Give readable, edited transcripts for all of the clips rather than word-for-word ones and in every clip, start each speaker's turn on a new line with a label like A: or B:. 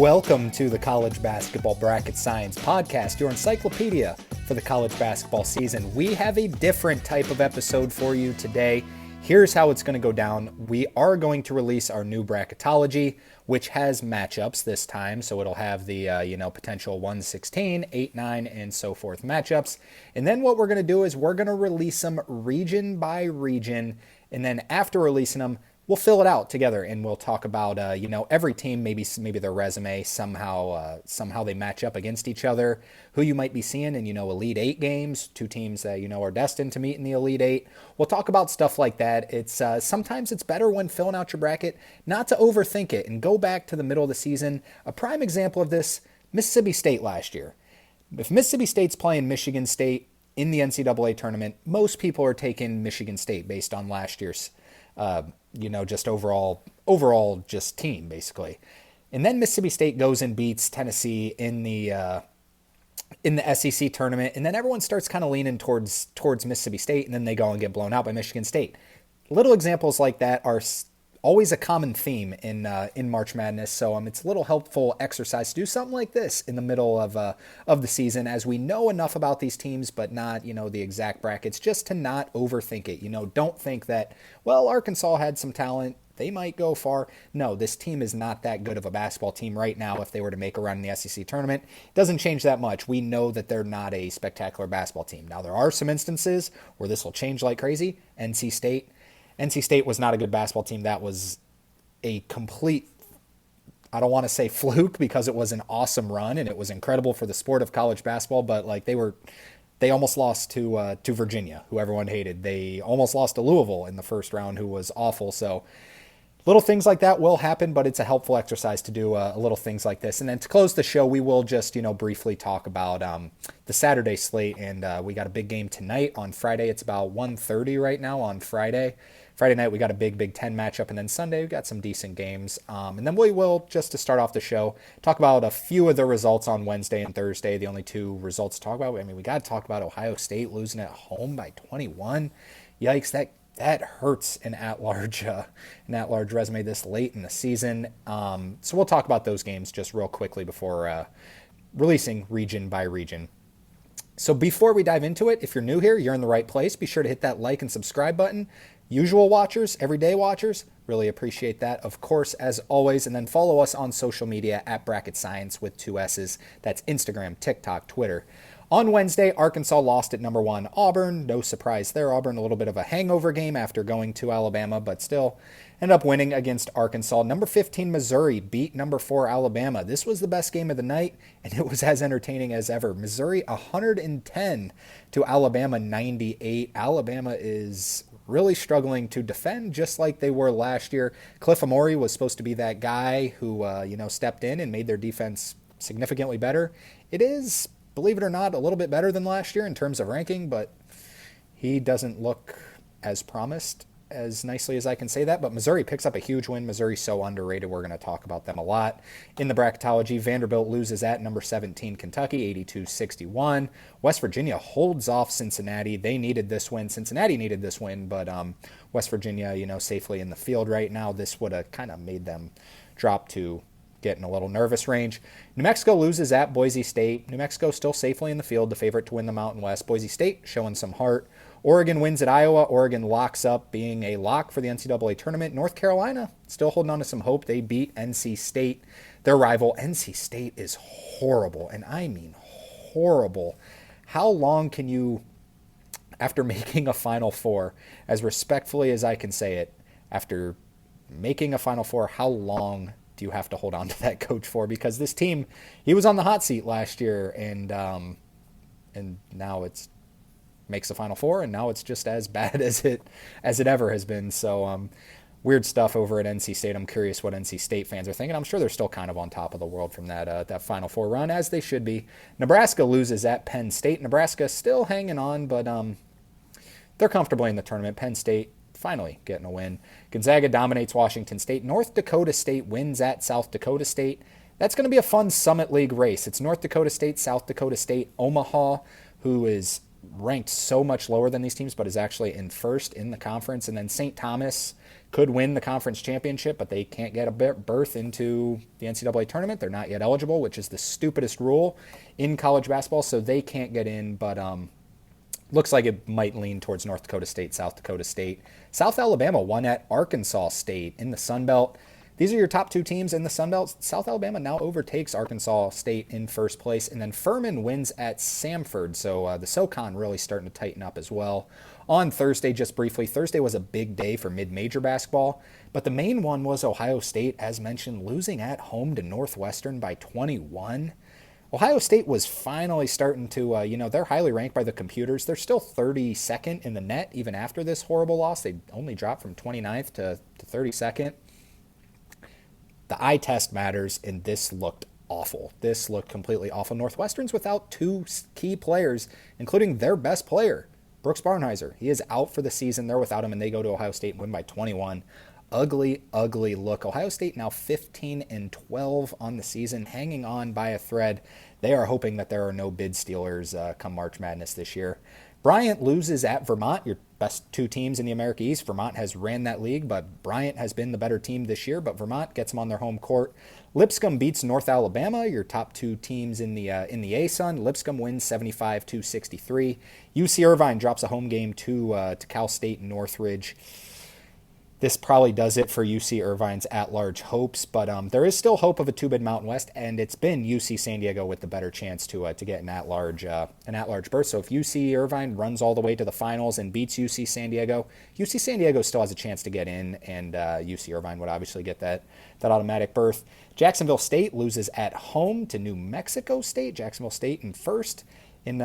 A: Welcome to the College Basketball Bracket Science Podcast, your encyclopedia for the college basketball season. We have a different type of episode for you today. Here's how it's going to go down. We are going to release our new bracketology, which has matchups this time. So it'll have the, potential 1-16, 8-9, and so forth matchups. And then what we're going to do is we're going to release them region by region. And then after releasing them, we'll fill it out together and we'll talk about, every team, maybe their resume, somehow they match up against each other, who you might be seeing in, Elite Eight games, two teams that, are destined to meet in the Elite Eight. We'll talk about stuff like that. It's sometimes it's better when filling out your bracket not to overthink it and go back to the middle of the season. A prime example of this, Mississippi State last year. If Mississippi State's playing Michigan State in the NCAA tournament, most people are taking Michigan State based on last year's just overall just team, basically. And then Mississippi State goes and beats Tennessee in the SEC tournament, and then everyone starts kind of leaning towards Mississippi State, and then they go and get blown out by Michigan State. Little examples like that are always a common theme in March Madness, so it's a little helpful exercise to do something like this in the middle of the season, as we know enough about these teams, but not the exact brackets, just to not overthink it. Don't think that, well, Arkansas had some talent, they might go far. No, this team is not that good of a basketball team right now. If they were to make a run in the SEC tournament, it doesn't change that much. We know that they're not a spectacular basketball team. Now, there are some instances where this will change like crazy. NC State was not a good basketball team. That was a complete, I don't want to say fluke, because it was an awesome run and it was incredible for the sport of college basketball, but they almost lost to Virginia, who everyone hated. They almost lost to Louisville in the first round, who was awful. So little things like that will happen, but it's a helpful exercise to do little things like this. And then to close the show, we will just, briefly talk about the Saturday slate. And we got a big game tonight on Friday. It's about 1:30 right now on Friday. Friday night, we got a big Big Ten matchup. And then Sunday, we got some decent games. And then we will, just to start off the show, talk about a few of the results on Wednesday and Thursday. The only two results to talk about. We got to talk about Ohio State losing at home by 21. Yikes, that hurts an at-large resume this late in the season. So we'll talk about those games just real quickly before releasing region by region. So before we dive into it, if you're new here, you're in the right place. Be sure to hit that like and subscribe button. Usual watchers, everyday watchers, really appreciate that, of course, as always. And then follow us on social media at Bracket Science with 2 S's. That's Instagram, TikTok, Twitter. On Wednesday, Arkansas lost at number 1 Auburn. No surprise there. Auburn, a little bit of a hangover game after going to Alabama, but still ended up winning against Arkansas. Number 15 Missouri beat number 4 Alabama. This was the best game of the night, and it was as entertaining as ever. Missouri 110 to Alabama 98. Alabama is really struggling to defend, just like they were last year. Cliff Amore was supposed to be that guy who stepped in and made their defense significantly better. It is, believe it or not, a little bit better than last year in terms of ranking, but he doesn't look as promised, as nicely as I can say that. But Missouri picks up a huge win. Missouri's so underrated. We're going to talk about them a lot in the bracketology. Vanderbilt loses at number 17 Kentucky, 82-61. West Virginia holds off Cincinnati. They needed this win. Cincinnati needed this win, but West Virginia, safely in the field right now. This would have kind of made them drop to getting a little nervous range. New Mexico loses at Boise State. New Mexico still safely in the field, the favorite to win the Mountain West. Boise State showing some heart. Oregon wins at Iowa. Oregon locks up being a lock for the NCAA tournament. North Carolina still holding on to some hope. They beat NC State, their rival. NC State is horrible, and I mean horrible. How long can you, after making a Final Four, as respectfully as I can say it, after making a Final Four, how long do you have to hold on to that coach for? Because this team, he was on the hot seat last year, and now it's makes the Final Four, and now it's just as bad as it ever has been. So weird stuff over at NC State. I'm curious what NC State fans are thinking. I'm sure they're still kind of on top of the world from that Final Four run, as they should be. Nebraska loses at Penn State. Nebraska still hanging on, but they're comfortably in the tournament. Penn State finally getting a win. Gonzaga dominates Washington State. North Dakota State wins at South Dakota State. That's going to be a fun Summit League race. It's North Dakota State, South Dakota State, Omaha, who is ranked so much lower than these teams, but is actually in first in the conference. And then St. Thomas could win the conference championship, but they can't get a berth into the NCAA tournament. They're not yet eligible, which is the stupidest rule in college basketball, so they can't get in. But looks like it might lean towards North Dakota State, South Dakota State. South Alabama won at Arkansas State in the Sun Belt. These are your top two teams in the Sun Belt. South Alabama now overtakes Arkansas State in first place. And then Furman wins at Samford. So the SoCon really starting to tighten up as well. On Thursday, just briefly, Thursday was a big day for mid-major basketball. But the main one was Ohio State, as mentioned, losing at home to Northwestern by 21. Ohio State was finally starting to, they're highly ranked by the computers. They're still 32nd in the net even after this horrible loss. They only dropped from 29th to 32nd. The eye test matters, and this looked awful. This looked completely awful. Northwestern's without two key players, including their best player, Brooks Barnhizer. He is out for the season. They're without him, and they go to Ohio State and win by 21. Ugly, ugly look. Ohio State now 15-12 on the season, hanging on by a thread. They are hoping that there are no bid stealers come March Madness this year. Bryant loses at Vermont, your best two teams in the America East. Vermont has ran that league, but Bryant has been the better team this year, but Vermont gets them on their home court. Lipscomb beats North Alabama, your top two teams in the ASUN. Lipscomb wins 75-63. UC Irvine drops a home game to Cal State and Northridge. This probably does it for UC Irvine's at-large hopes, but there is still hope of a two-bid Mountain West, and it's been UC San Diego with the better chance to get an at-large berth. So if UC Irvine runs all the way to the finals and beats UC San Diego still has a chance to get in, and UC Irvine would obviously get that automatic berth. Jacksonville State loses at home to New Mexico State. Jacksonville State in first in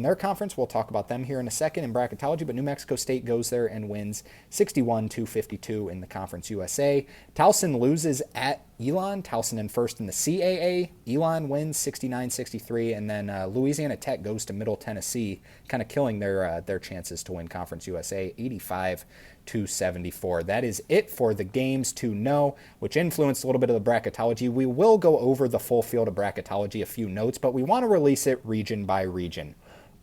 A: their conference. We'll talk about them here in a second in bracketology, but New Mexico State goes there and wins 61-52 in the Conference USA. Towson loses at Elon. Towson in first in the CAA. Elon wins 69-63, and then Louisiana Tech goes to Middle Tennessee, kind of killing their chances to win Conference USA 85-74. That is it for the games to know, which influenced a little bit of the bracketology. We will go over the full field of bracketology, a few notes, but we want to release it region by region.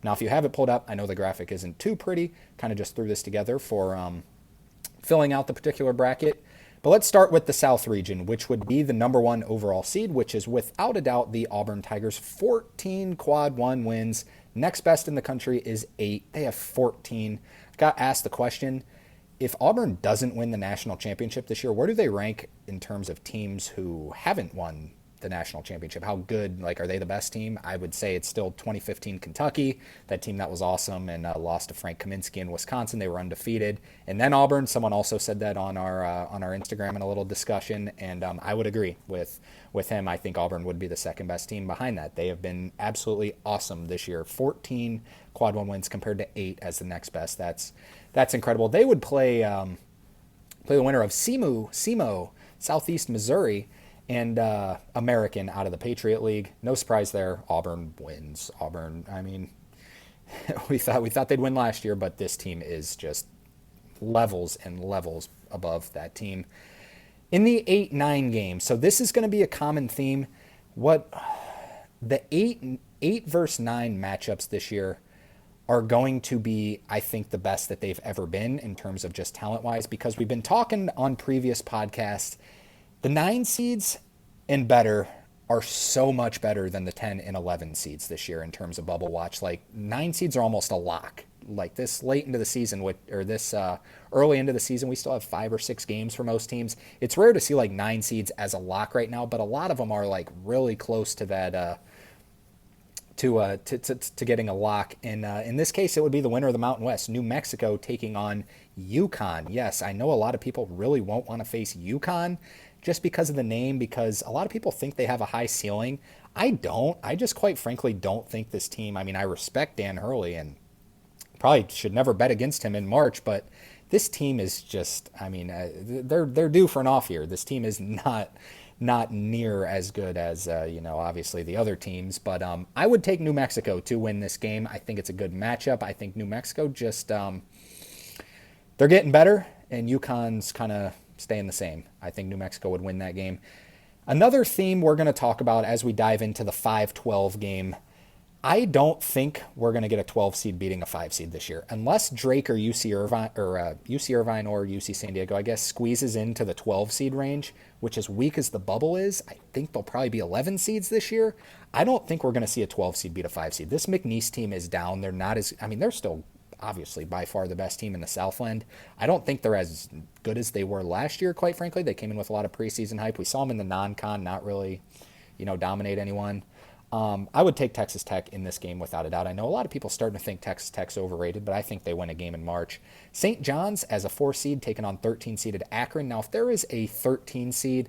A: Now, if you have it pulled up, I know the graphic isn't too pretty. Kind of just threw this together for filling out the particular bracket. But let's start with the South region, which would be the number one overall seed, which is without a doubt the Auburn Tigers. 14 quad one wins. Next best in the country is 8. They have 14. Got asked the question, if Auburn doesn't win the national championship this year, where do they rank in terms of teams who haven't won the national championship? How good, are they the best team? I would say it's still 2015 Kentucky, that team that was awesome and lost to Frank Kaminsky in Wisconsin. They were undefeated. And then Auburn, someone also said that on our Instagram in a little discussion, and I would agree with him. I think Auburn would be the second best team behind that. They have been absolutely awesome this year. 14 quad one wins compared to 8 as the next best. That's incredible. They would play the winner of SEMO, Southeast Missouri, and American out of the Patriot League. No surprise there. Auburn wins. Auburn, I mean, we thought they'd win last year, but this team is just levels and levels above that team. In the 8-9 game, so this is going to be a common theme. What the 8 versus 9 matchups this year are going to be, I think, the best that they've ever been in terms of just talent-wise, because we've been talking on previous podcasts. The 9 seeds and better are so much better than the 10 and 11 seeds this year in terms of bubble watch. 9 seeds are almost a lock. This late into the season, this early into the season, we still have 5 or 6 games for most teams. It's rare to see 9 seeds as a lock right now, but a lot of them are really close to that, to getting a lock. And in this case, it would be the winner of the Mountain West, New Mexico taking on UConn. Yes, I know a lot of people really won't want to face UConn just because of the name, because a lot of people think they have a high ceiling. I don't. I just quite frankly don't think this team, I respect Dan Hurley and probably should never bet against him in March, but this team is just, they're due for an off year. This team is not near as good as, obviously the other teams, but I would take New Mexico to win this game. I think it's a good matchup. I think New Mexico just, they're getting better, and UConn's kind of staying the same. I think New Mexico would win that game. Another theme we're going to talk about as we dive into the 5-12 game, I don't think we're going to get a 12 seed beating a 5 seed this year, unless Drake or UC Irvine or UC San Diego, I guess, squeezes into the 12 seed range, which as weak as the bubble is, I think they'll probably be 11 seeds this year. I don't think we're going to see a 12 seed beat a 5 seed. This McNeese team is down. They're not as, I mean, they're still obviously by far the best team in the Southland. I don't think they're as good as they were last year, quite frankly. They came in with a lot of preseason hype. We saw them in the non-con, not really, dominate anyone. I would take Texas Tech in this game without a doubt. I know a lot of people starting to think Texas Tech's overrated, but I think they win a game in March. St. John's as a 4 seed taking on 13-seeded Akron. Now, if there is a 13 seed,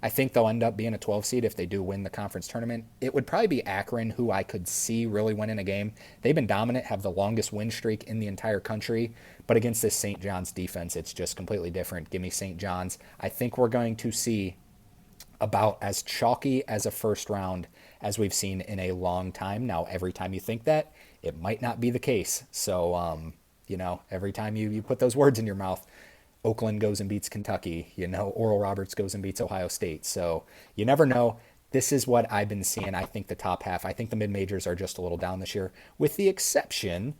A: I think they'll end up being a 12 seed if they do win the conference tournament. It would probably be Akron, who I could see really winning a game. They've been dominant, have the longest win streak in the entire country, but against this St. John's defense, it's just completely different. Give me St. John's. I think we're going to see about as chalky as a first round as we've seen in a long time. Now, every time you think that, it might not be the case. So, every time you put those words in your mouth, Oakland goes and beats Kentucky, Oral Roberts goes and beats Ohio State. So you never know. This is what I've been seeing. I think the top half, I think the mid-majors are just a little down this year, with the exception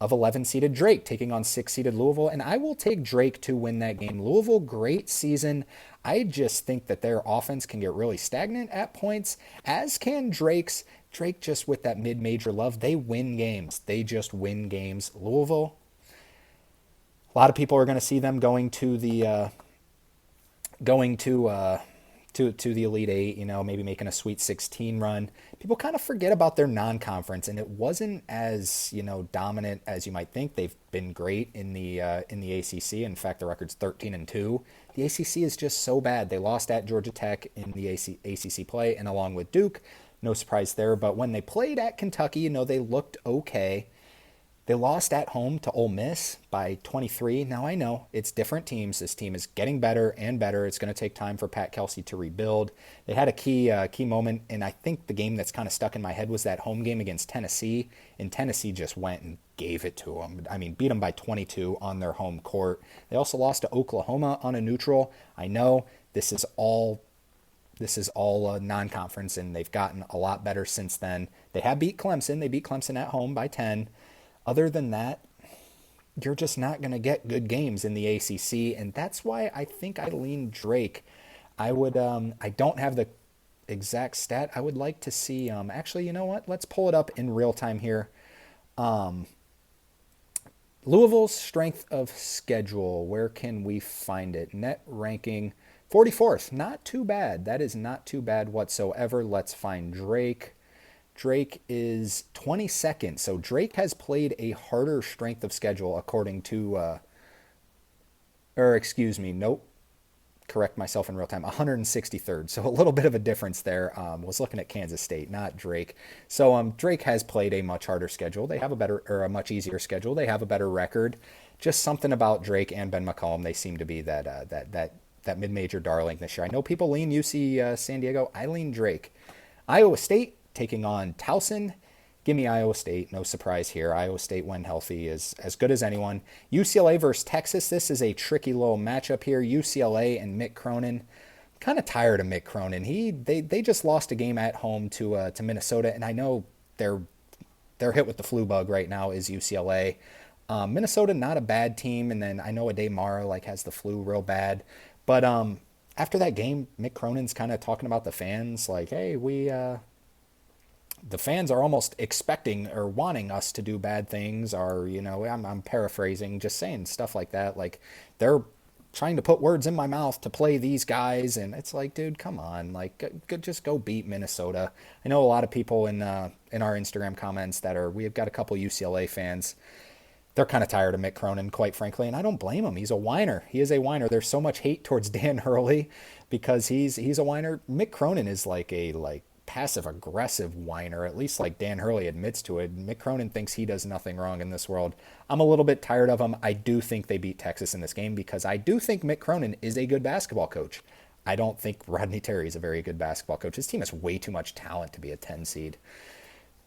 A: of 11-seeded Drake taking on 6-seeded Louisville, and I will take Drake to win that game. Louisville, great season. I just think that their offense can get really stagnant at points, as can Drake's. Drake just with that mid-major love, they win games. They just win games. Louisville, a lot of people are going to see them going to the to the Elite Eight, maybe making a Sweet 16 run. People kind of forget about their non-conference, and it wasn't as dominant as you might think. They've been great in the ACC. In fact, the record's 13-2. The ACC is just so bad. They lost at Georgia Tech in the ACC play, and along with Duke, no surprise there. But when they played at Kentucky, they looked okay. They lost at home to Ole Miss by 23. Now, I know it's different teams. This team is getting better and better. It's going to take time for Pat Kelsey to rebuild. They had a key moment, and I think the game that's kind of stuck in my head was that home game against Tennessee, and Tennessee just went and gave it to them. I mean, beat them by 22 on their home court. They also lost to Oklahoma on a neutral. I know this is all non-conference, and they've gotten a lot better since then. They have beat Clemson. They beat Clemson at home by 10. Other than that, you're just not going to get good games in the ACC, and that's why I think I lean Drake. I don't have the exact stat. I would like to see, actually, you know what? Let's pull it up in real time here. Louisville's strength of schedule, where can we find it? Net ranking, 44th. Not too bad. That is not too bad whatsoever. Let's find Drake. Drake is 22nd, so Drake has played a harder strength of schedule according to, correct myself in real time, 163rd, so a little bit of a difference there. Was looking at Kansas State, not Drake. So Drake has played a much harder schedule. They have a much easier schedule. They have a better record. Just something about Drake and Ben McCollum, they seem to be that mid-major darling this year. I know people lean UC San Diego. I lean Drake. Iowa State taking on Towson. Give me Iowa State. No surprise here. Iowa State, when healthy, is as good as anyone. UCLA versus Texas. This is a tricky little matchup here. UCLA and Mick Cronin. Kind of tired of Mick Cronin. They just lost a game at home to Minnesota, and I know they're hit with the flu bug right now is UCLA. Minnesota, not a bad team, and then I know Ade Mara has the flu real bad. But after that game, Mick Cronin's kind of talking about the fans, hey, the fans are almost expecting or wanting us to do bad things, or, I'm paraphrasing, just saying stuff like that. They're trying to put words in my mouth to play these guys. And it's dude, come on, just go beat Minnesota. I know a lot of people in our Instagram comments we've got a couple UCLA fans. They're kind of tired of Mick Cronin, quite frankly, and I don't blame him. He's a whiner. He is a whiner. There's so much hate towards Dan Hurley because he's a whiner. Mick Cronin is a passive-aggressive whiner, at least Dan Hurley admits to it. Mick Cronin thinks he does nothing wrong in this world. I'm a little bit tired of him. I do think they beat Texas in this game because I do think Mick Cronin is a good basketball coach. I don't think Rodney Terry is a very good basketball coach. His team has way too much talent to be a 10 seed.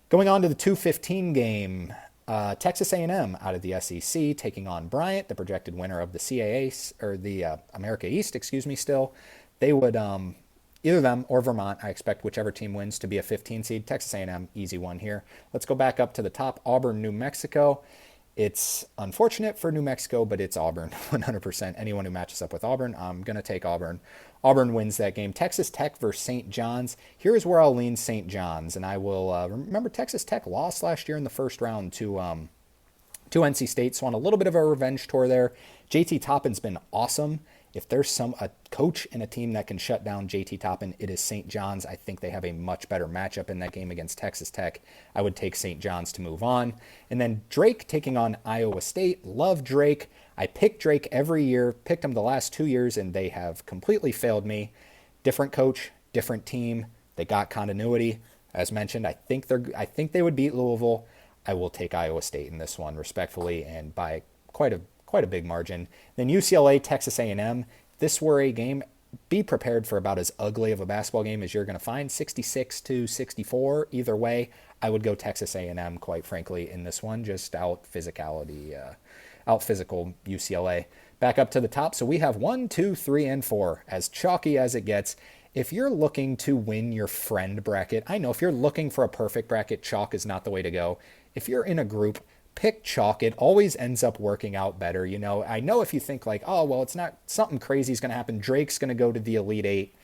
A: Going on to the 2:15 game, Texas A&M out of the SEC taking on Bryant, the projected winner of the CAA, or the America East, still. They would either them or Vermont. I expect whichever team wins to be a 15 seed. Texas A&M, easy one here. Let's go back up to the top. Auburn, New Mexico. It's unfortunate for New Mexico, but it's Auburn 100%. Anyone who matches up with Auburn, I'm going to take Auburn. Auburn wins that game. Texas Tech versus St. John's. Here's where I'll lean St. John's, and I will remember Texas Tech lost last year in the first round to NC State, so on a little bit of a revenge tour there. JT Toppin's been awesome. If there's a coach and a team that can shut down JT Toppin, it is St. John's. I think they have a much better matchup in that game against Texas Tech. I would take St. John's to move on. And then Drake taking on Iowa State. Love Drake. I pick Drake every year, picked them the last 2 years, and they have completely failed me. Different coach, different team. They got continuity. As mentioned, I think they would beat Louisville. I will take Iowa State in this one respectfully and by quite a big margin. Then UCLA, Texas A&M. If this were a game, be prepared for about as ugly of a basketball game as you're going to find. 66-64. Either way, I would go Texas A&M, quite frankly, in this one. Just out physical UCLA. Back up to the top. So we have 1, 2, 3, and 4. As chalky as it gets. If you're looking to win your friend bracket, I know if you're looking for a perfect bracket, chalk is not the way to go. If you're in a group, pick chalk. It always ends up working out better. I know if you think like, oh, well, it's not something crazy is going to happen. Drake's going to go to the Elite Eight.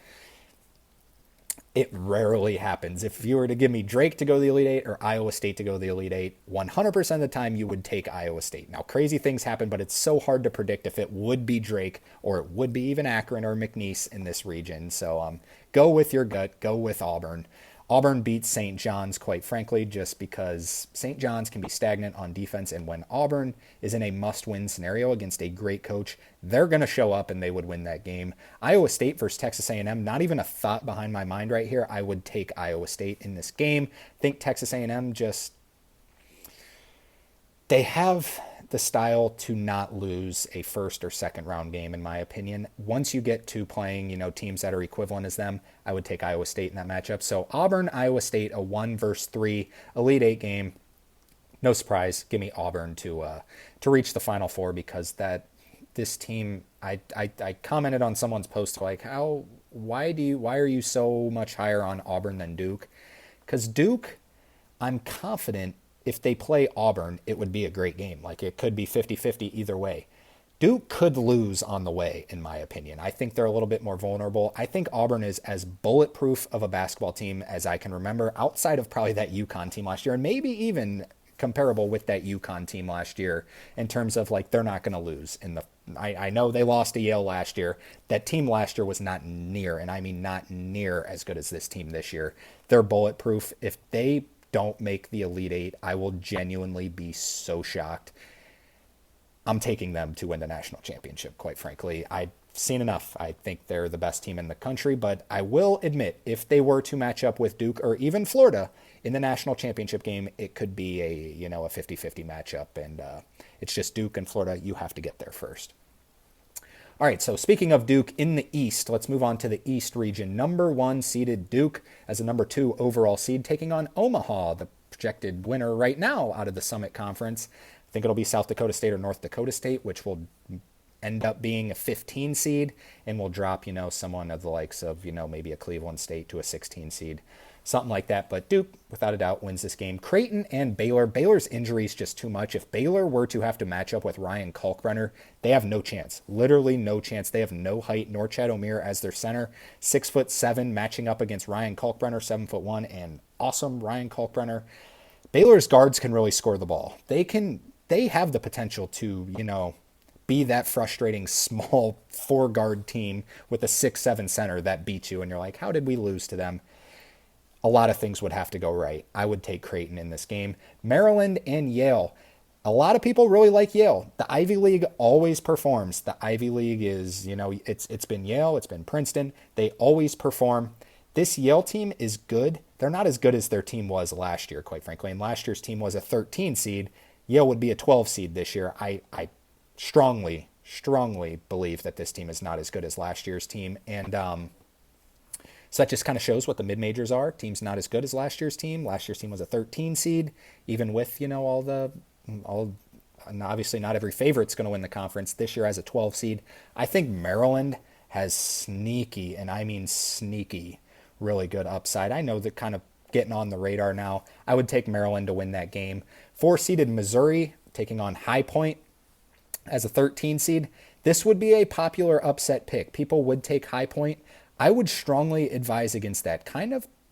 A: It rarely happens. If you were to give me Drake to go to the Elite Eight or Iowa State to go to the Elite Eight, 100% of the time you would take Iowa State. Now, crazy things happen, but it's so hard to predict if it would be Drake or it would be even Akron or McNeese in this region. So go with your gut. Go with Auburn. Auburn beats St. John's, quite frankly, just because St. John's can be stagnant on defense, and when Auburn is in a must-win scenario against a great coach, they're going to show up and they would win that game. Iowa State versus Texas A&M, not even a thought behind my mind right here. I would take Iowa State in this game. I think Texas A&M they have the style to not lose a first or second round game, in my opinion. Once you get to playing, teams that are equivalent as them, I would take Iowa State in that matchup. So Auburn, Iowa State, a 1 versus 3 Elite Eight game. No surprise. Give me Auburn to reach the Final Four because this team. I commented on someone's post like, why are you so much higher on Auburn than Duke? Because Duke, I'm confident. If they play Auburn, it would be a great game. Like it could be 50-50 either way. Duke could lose on the way, in my opinion. I think they're a little bit more vulnerable. I think Auburn is as bulletproof of a basketball team as I can remember outside of probably that UConn team last year and maybe even comparable with that UConn team last year in terms of like they're not going to lose. I know they lost to Yale last year. That team last year was not near, and I mean not near as good as this team this year. They're bulletproof. If they don't make the Elite Eight, I will genuinely be so shocked. I'm taking them to win the national championship, quite frankly. I've seen enough. I think they're the best team in the country, but I will admit, if they were to match up with Duke or even Florida in the national championship game, it could be a 50-50 matchup, and it's just Duke and Florida. You have to get there first. All right, so speaking of Duke in the East, let's move on to the East region. Number 1 seeded Duke as a number 2 overall seed, taking on Omaha, the projected winner right now out of the Summit Conference. I think it'll be South Dakota State or North Dakota State, which will end up being a 15 seed and will drop, someone of the likes of, maybe a Cleveland State to a 16 seed. Something like that. But Duke, without a doubt, wins this game. Creighton and Baylor. Baylor's injury is just too much. If Baylor were to have to match up with Ryan Kalkbrenner, they have no chance. Literally no chance. They have no height. Norchad Omier as their center. 6'7", matching up against Ryan Kalkbrenner, 7'1", and awesome Ryan Kalkbrenner. Baylor's guards can really score the ball. They have the potential to, be that frustrating small 4-guard team with a 6'7" center that beats you. And you're like, how did we lose to them? A lot of things would have to go right. I would take Creighton in this game. Maryland and Yale. A lot of people really like Yale. The Ivy League always performs. The Ivy League is, it's been Yale, it's been Princeton. They always perform. This Yale team is good. They're not as good as their team was last year, quite frankly. And last year's team was a 13 seed. Yale would be a 12 seed this year. I strongly believe that this team is not as good as last year's team. And so that just kind of shows what the mid-majors are. Team's not as good as last year's team. Last year's team was a 13 seed, even with, and obviously not every favorite's going to win the conference. This year as a 12 seed. I think Maryland has sneaky, and I mean sneaky, really good upside. I know that kind of getting on the radar now. I would take Maryland to win that game. 4-seeded Missouri taking on High Point as a 13 seed. This would be a popular upset pick. People would take High Point. I would strongly advise against that.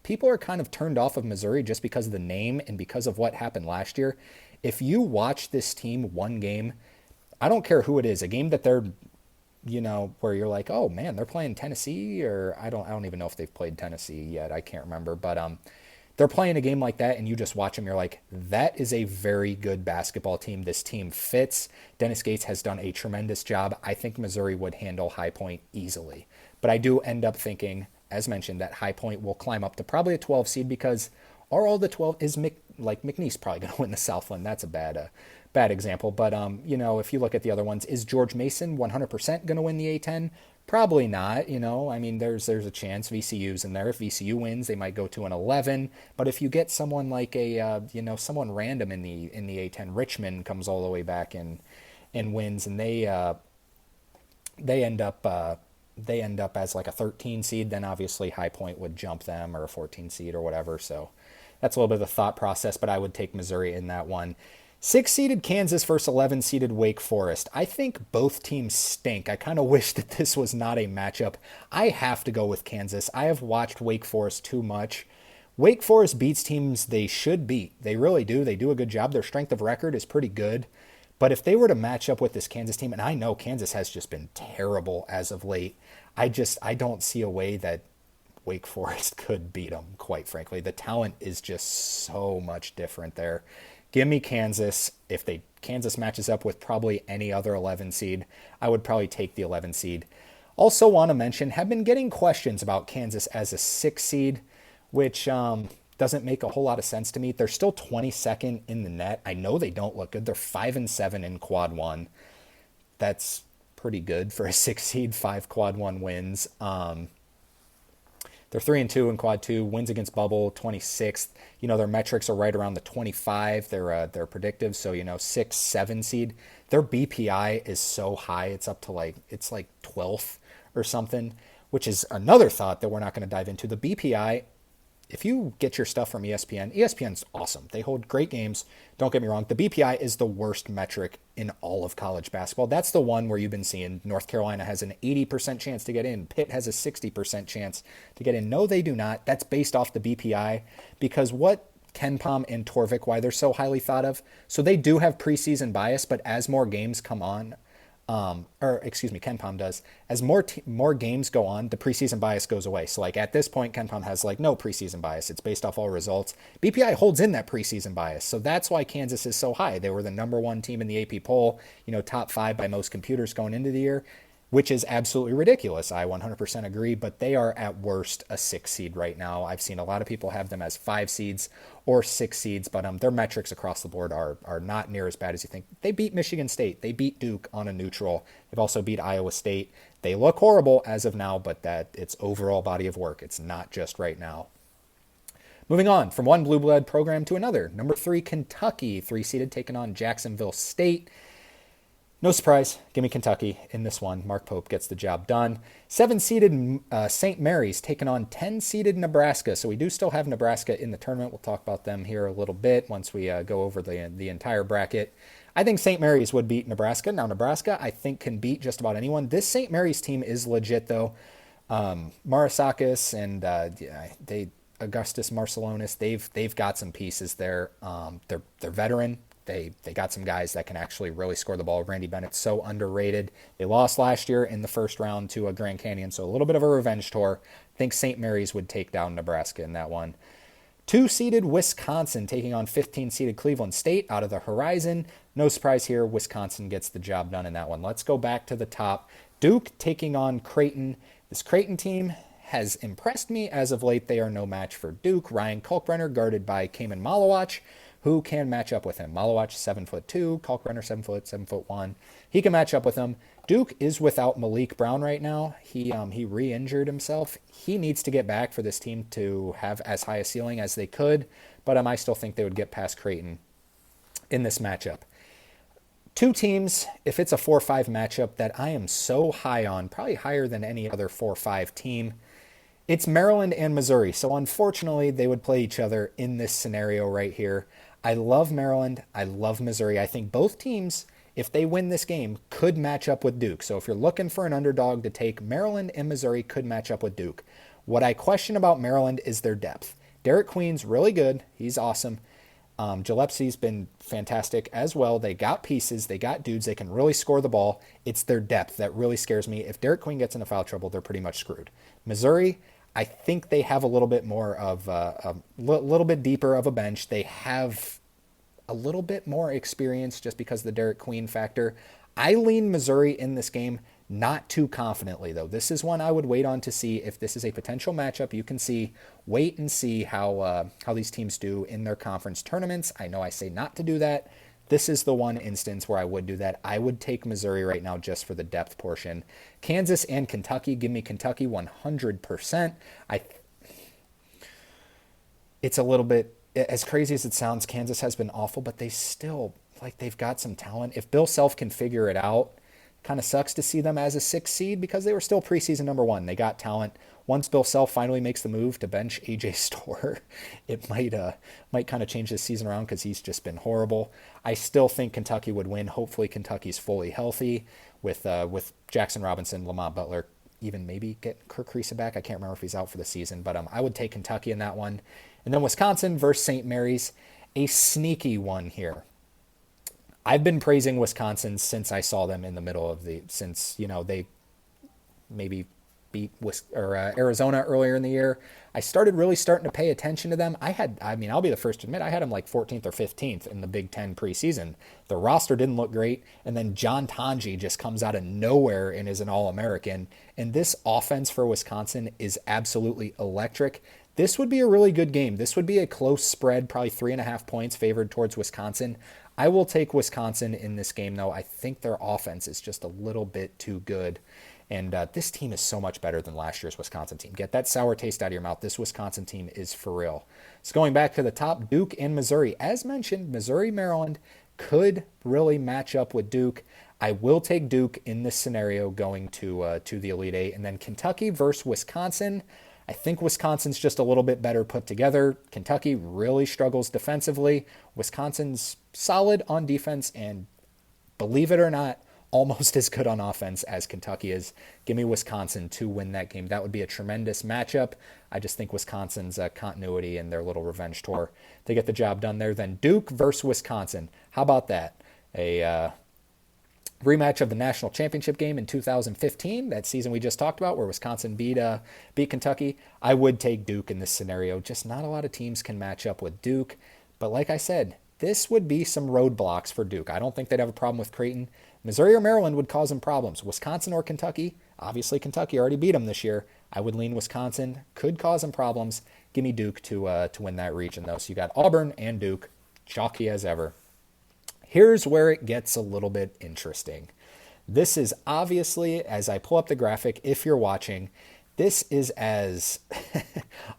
A: People are kind of turned off of Missouri just because of the name and because of what happened last year. If you watch this team one game, I don't care who it is, a game that they're, where you're like, oh man, they're playing Tennessee, or I don't even know if they've played Tennessee yet. I can't remember, but they're playing a game like that, and you just watch them. You're like, that is a very good basketball team. This team fits. Dennis Gates has done a tremendous job. I think Missouri would handle High Point easily. But I do end up thinking, as mentioned, that High Point will climb up to probably a 12 seed because are all the 12 is McNeese probably going to win the Southland? That's a bad example. But if you look at the other ones, is George Mason 100% going to win the A10? Probably not. I mean, there's a chance VCU's in there. If VCU wins, they might go to an 11. But if you get someone like someone random in the A10, Richmond comes all the way back and wins, and they end up as like a 13 seed, then obviously High Point would jump them, or a 14 seed or whatever. So that's a little bit of the thought process, but I would take Missouri in that one. 6-seeded Kansas versus 11-seeded Wake Forest. I think both teams stink. I kind of wish that this was not a matchup. I have to go with Kansas. I have watched Wake Forest too much. Wake Forest beats teams they should beat. They really do. They do a good job. Their strength of record is pretty good. But if they were to match up with this Kansas team, and I know Kansas has just been terrible as of late, I don't see a way that Wake Forest could beat them, quite frankly. The talent is just so much different there. Give me Kansas. If Kansas matches up with probably any other 11 seed, I would probably take the 11 seed. Also want to mention, have been getting questions about Kansas as a 6 seed, which doesn't make a whole lot of sense to me. They're still 22nd in the net. I know they don't look good. They're 5-7 in quad 1. That's pretty good for a 6 seed, 5 quad 1 wins. They're 3-2 in quad 2, wins against bubble, 26th. Their metrics are right around the 25. They're predictive, so 6, 7 seed. Their BPI is so high, it's up to it's like 12th or something, which is another thought that we're not going to dive into. The BPI, if you get your stuff from ESPN's awesome. They hold great games. Don't get me wrong. The BPI is the worst metric in all of college basketball. That's the one where you've been seeing North Carolina has an 80% chance to get in. Pitt has a 60% chance to get in. No, they do not. That's based off the BPI, because what KenPom and Torvik, why they're so highly thought of. So they do have preseason bias, but as more games come on, KenPom does. As more games go on, the preseason bias goes away. So at this point, KenPom has no preseason bias. It's based off all results. BPI holds in that preseason bias. So that's why Kansas is so high. They were the number 1 team in the AP poll, top 5 by most computers going into the year, which is absolutely ridiculous. I 100% agree, but they are at worst a 6 seed right now. I've seen a lot of people have them as 5 seeds or 6 seeds, but their metrics across the board are not near as bad as you think. They beat Michigan State. They beat Duke on a neutral. They've also beat Iowa State. They look horrible as of now, but it's overall body of work. It's not just right now. Moving on from one blue blood program to another. Number 3, Kentucky, 3-seeded, taking on Jacksonville State. No surprise, give me Kentucky in this one. Mark Pope gets the job done. 7-seeded St. Mary's taking on 10-seeded Nebraska. So we do still have Nebraska in the tournament. We'll talk about them here a little bit once we go over the entire bracket. I think St. Mary's would beat Nebraska. Now, Nebraska, I think, can beat just about anyone. This St. Mary's team is legit, though. Marasakis and Augustus Marcelonis, they've got some pieces there. They're veteran. They got some guys that can actually really score the ball. Randy Bennett's so underrated. They lost last year in the first round to Grand Canyon, so a little bit of a revenge tour. I think St. Mary's would take down Nebraska in that one. 2-seeded Wisconsin taking on 15-seeded Cleveland State out of the Horizon. No surprise here. Wisconsin gets the job done in that one. Let's go back to the top. Duke taking on Creighton. This Creighton team has impressed me as of late. They are no match for Duke. Ryan Kalkbrenner guarded by Kaman Malawach. Who can match up with him? Malawach 7'2", Kalkbrenner 7'1". He can match up with him. Duke is without Malik Brown right now. He re-injured himself. He needs to get back for this team to have as high a ceiling as they could, but I still think they would get past Creighton in this matchup. Two teams, if it's a 4-5 matchup that I am so high on, probably higher than any other 4-5 team, it's Maryland and Missouri. So unfortunately, they would play each other in this scenario right here. I love Maryland. I love Missouri. I think both teams, if they win this game, could match up with Duke. So if you're looking for an underdog to take, Maryland and Missouri could match up with Duke. What I question about Maryland is their depth. Derek Queen's really good. He's awesome. Gillespie's been fantastic as well. They got pieces. They got dudes. They can really score the ball. It's their depth that really scares me. If Derek Queen gets into foul trouble, they're pretty much screwed. Missouri, I think they have a little bit more of a little bit deeper of a bench. They have a little bit more experience just because of the Derek Queen factor. I lean Missouri in this game, not too confidently though. This is one I would wait on to see if this is a potential matchup. You can wait and see how these teams do in their conference tournaments. I know I say not to do that. This is the one instance where I would do that. I would take Missouri right now just for the depth portion. Kansas and Kentucky, give me Kentucky 100%. It's a little bit, as crazy as it sounds, Kansas has been awful, but they still, they've got some talent. If Bill Self can figure it out, kind of sucks to see them as a 6 seed because they were still preseason number 1. They got talent. Once Bill Self finally makes the move to bench AJ Storr, it might kind of change this season around because he's just been horrible. I still think Kentucky would win. Hopefully Kentucky's fully healthy with Jackson Robinson, Lamont Butler, even maybe get Kirk Kriisa back. I can't remember if he's out for the season, but I would take Kentucky in that one. And then Wisconsin versus St. Mary's, a sneaky one here. I've been praising Wisconsin since I saw them in the middle of since they maybe beat Arizona earlier in the year. I started really starting to pay attention to them. I'll be the first to admit, I had them like 14th or 15th in the Big Ten preseason. The roster didn't look great, and then John Tonji just comes out of nowhere and is an All-American. And this offense for Wisconsin is absolutely electric. This would be a really good game. This would be a close spread, probably 3.5 points favored towards Wisconsin. I will take Wisconsin in this game, though. I think their offense is just a little bit too good. And this team is so much better than last year's Wisconsin team. Get that sour taste out of your mouth. This Wisconsin team is for real. So going back to the top, Duke and Missouri. As mentioned, Missouri, Maryland could really match up with Duke. I will take Duke in this scenario going to the Elite Eight. And then Kentucky versus Wisconsin. I think Wisconsin's just a little bit better put together. Kentucky really struggles defensively. Wisconsin's solid on defense and, believe it or not, almost as good on offense as Kentucky is. Give me Wisconsin to win that game. That would be a tremendous matchup. I just think Wisconsin's continuity and their little revenge tour, they get the job done there. Then Duke versus Wisconsin. How about that? A rematch of the national championship game in 2015, that season we just talked about where Wisconsin beat Kentucky. I would take Duke in this scenario. Just not a lot of teams can match up with Duke. But like I said, this would be some roadblocks for Duke. I don't think they'd have a problem with Creighton. Missouri or Maryland would cause them problems. Wisconsin or Kentucky, obviously Kentucky already beat them this year. I would lean Wisconsin. Could cause them problems. Give me Duke to win that region, though. So you got Auburn and Duke, chalky as ever. Here's where it gets a little bit interesting. This is obviously, as I pull up the graphic, if you're watching, this is as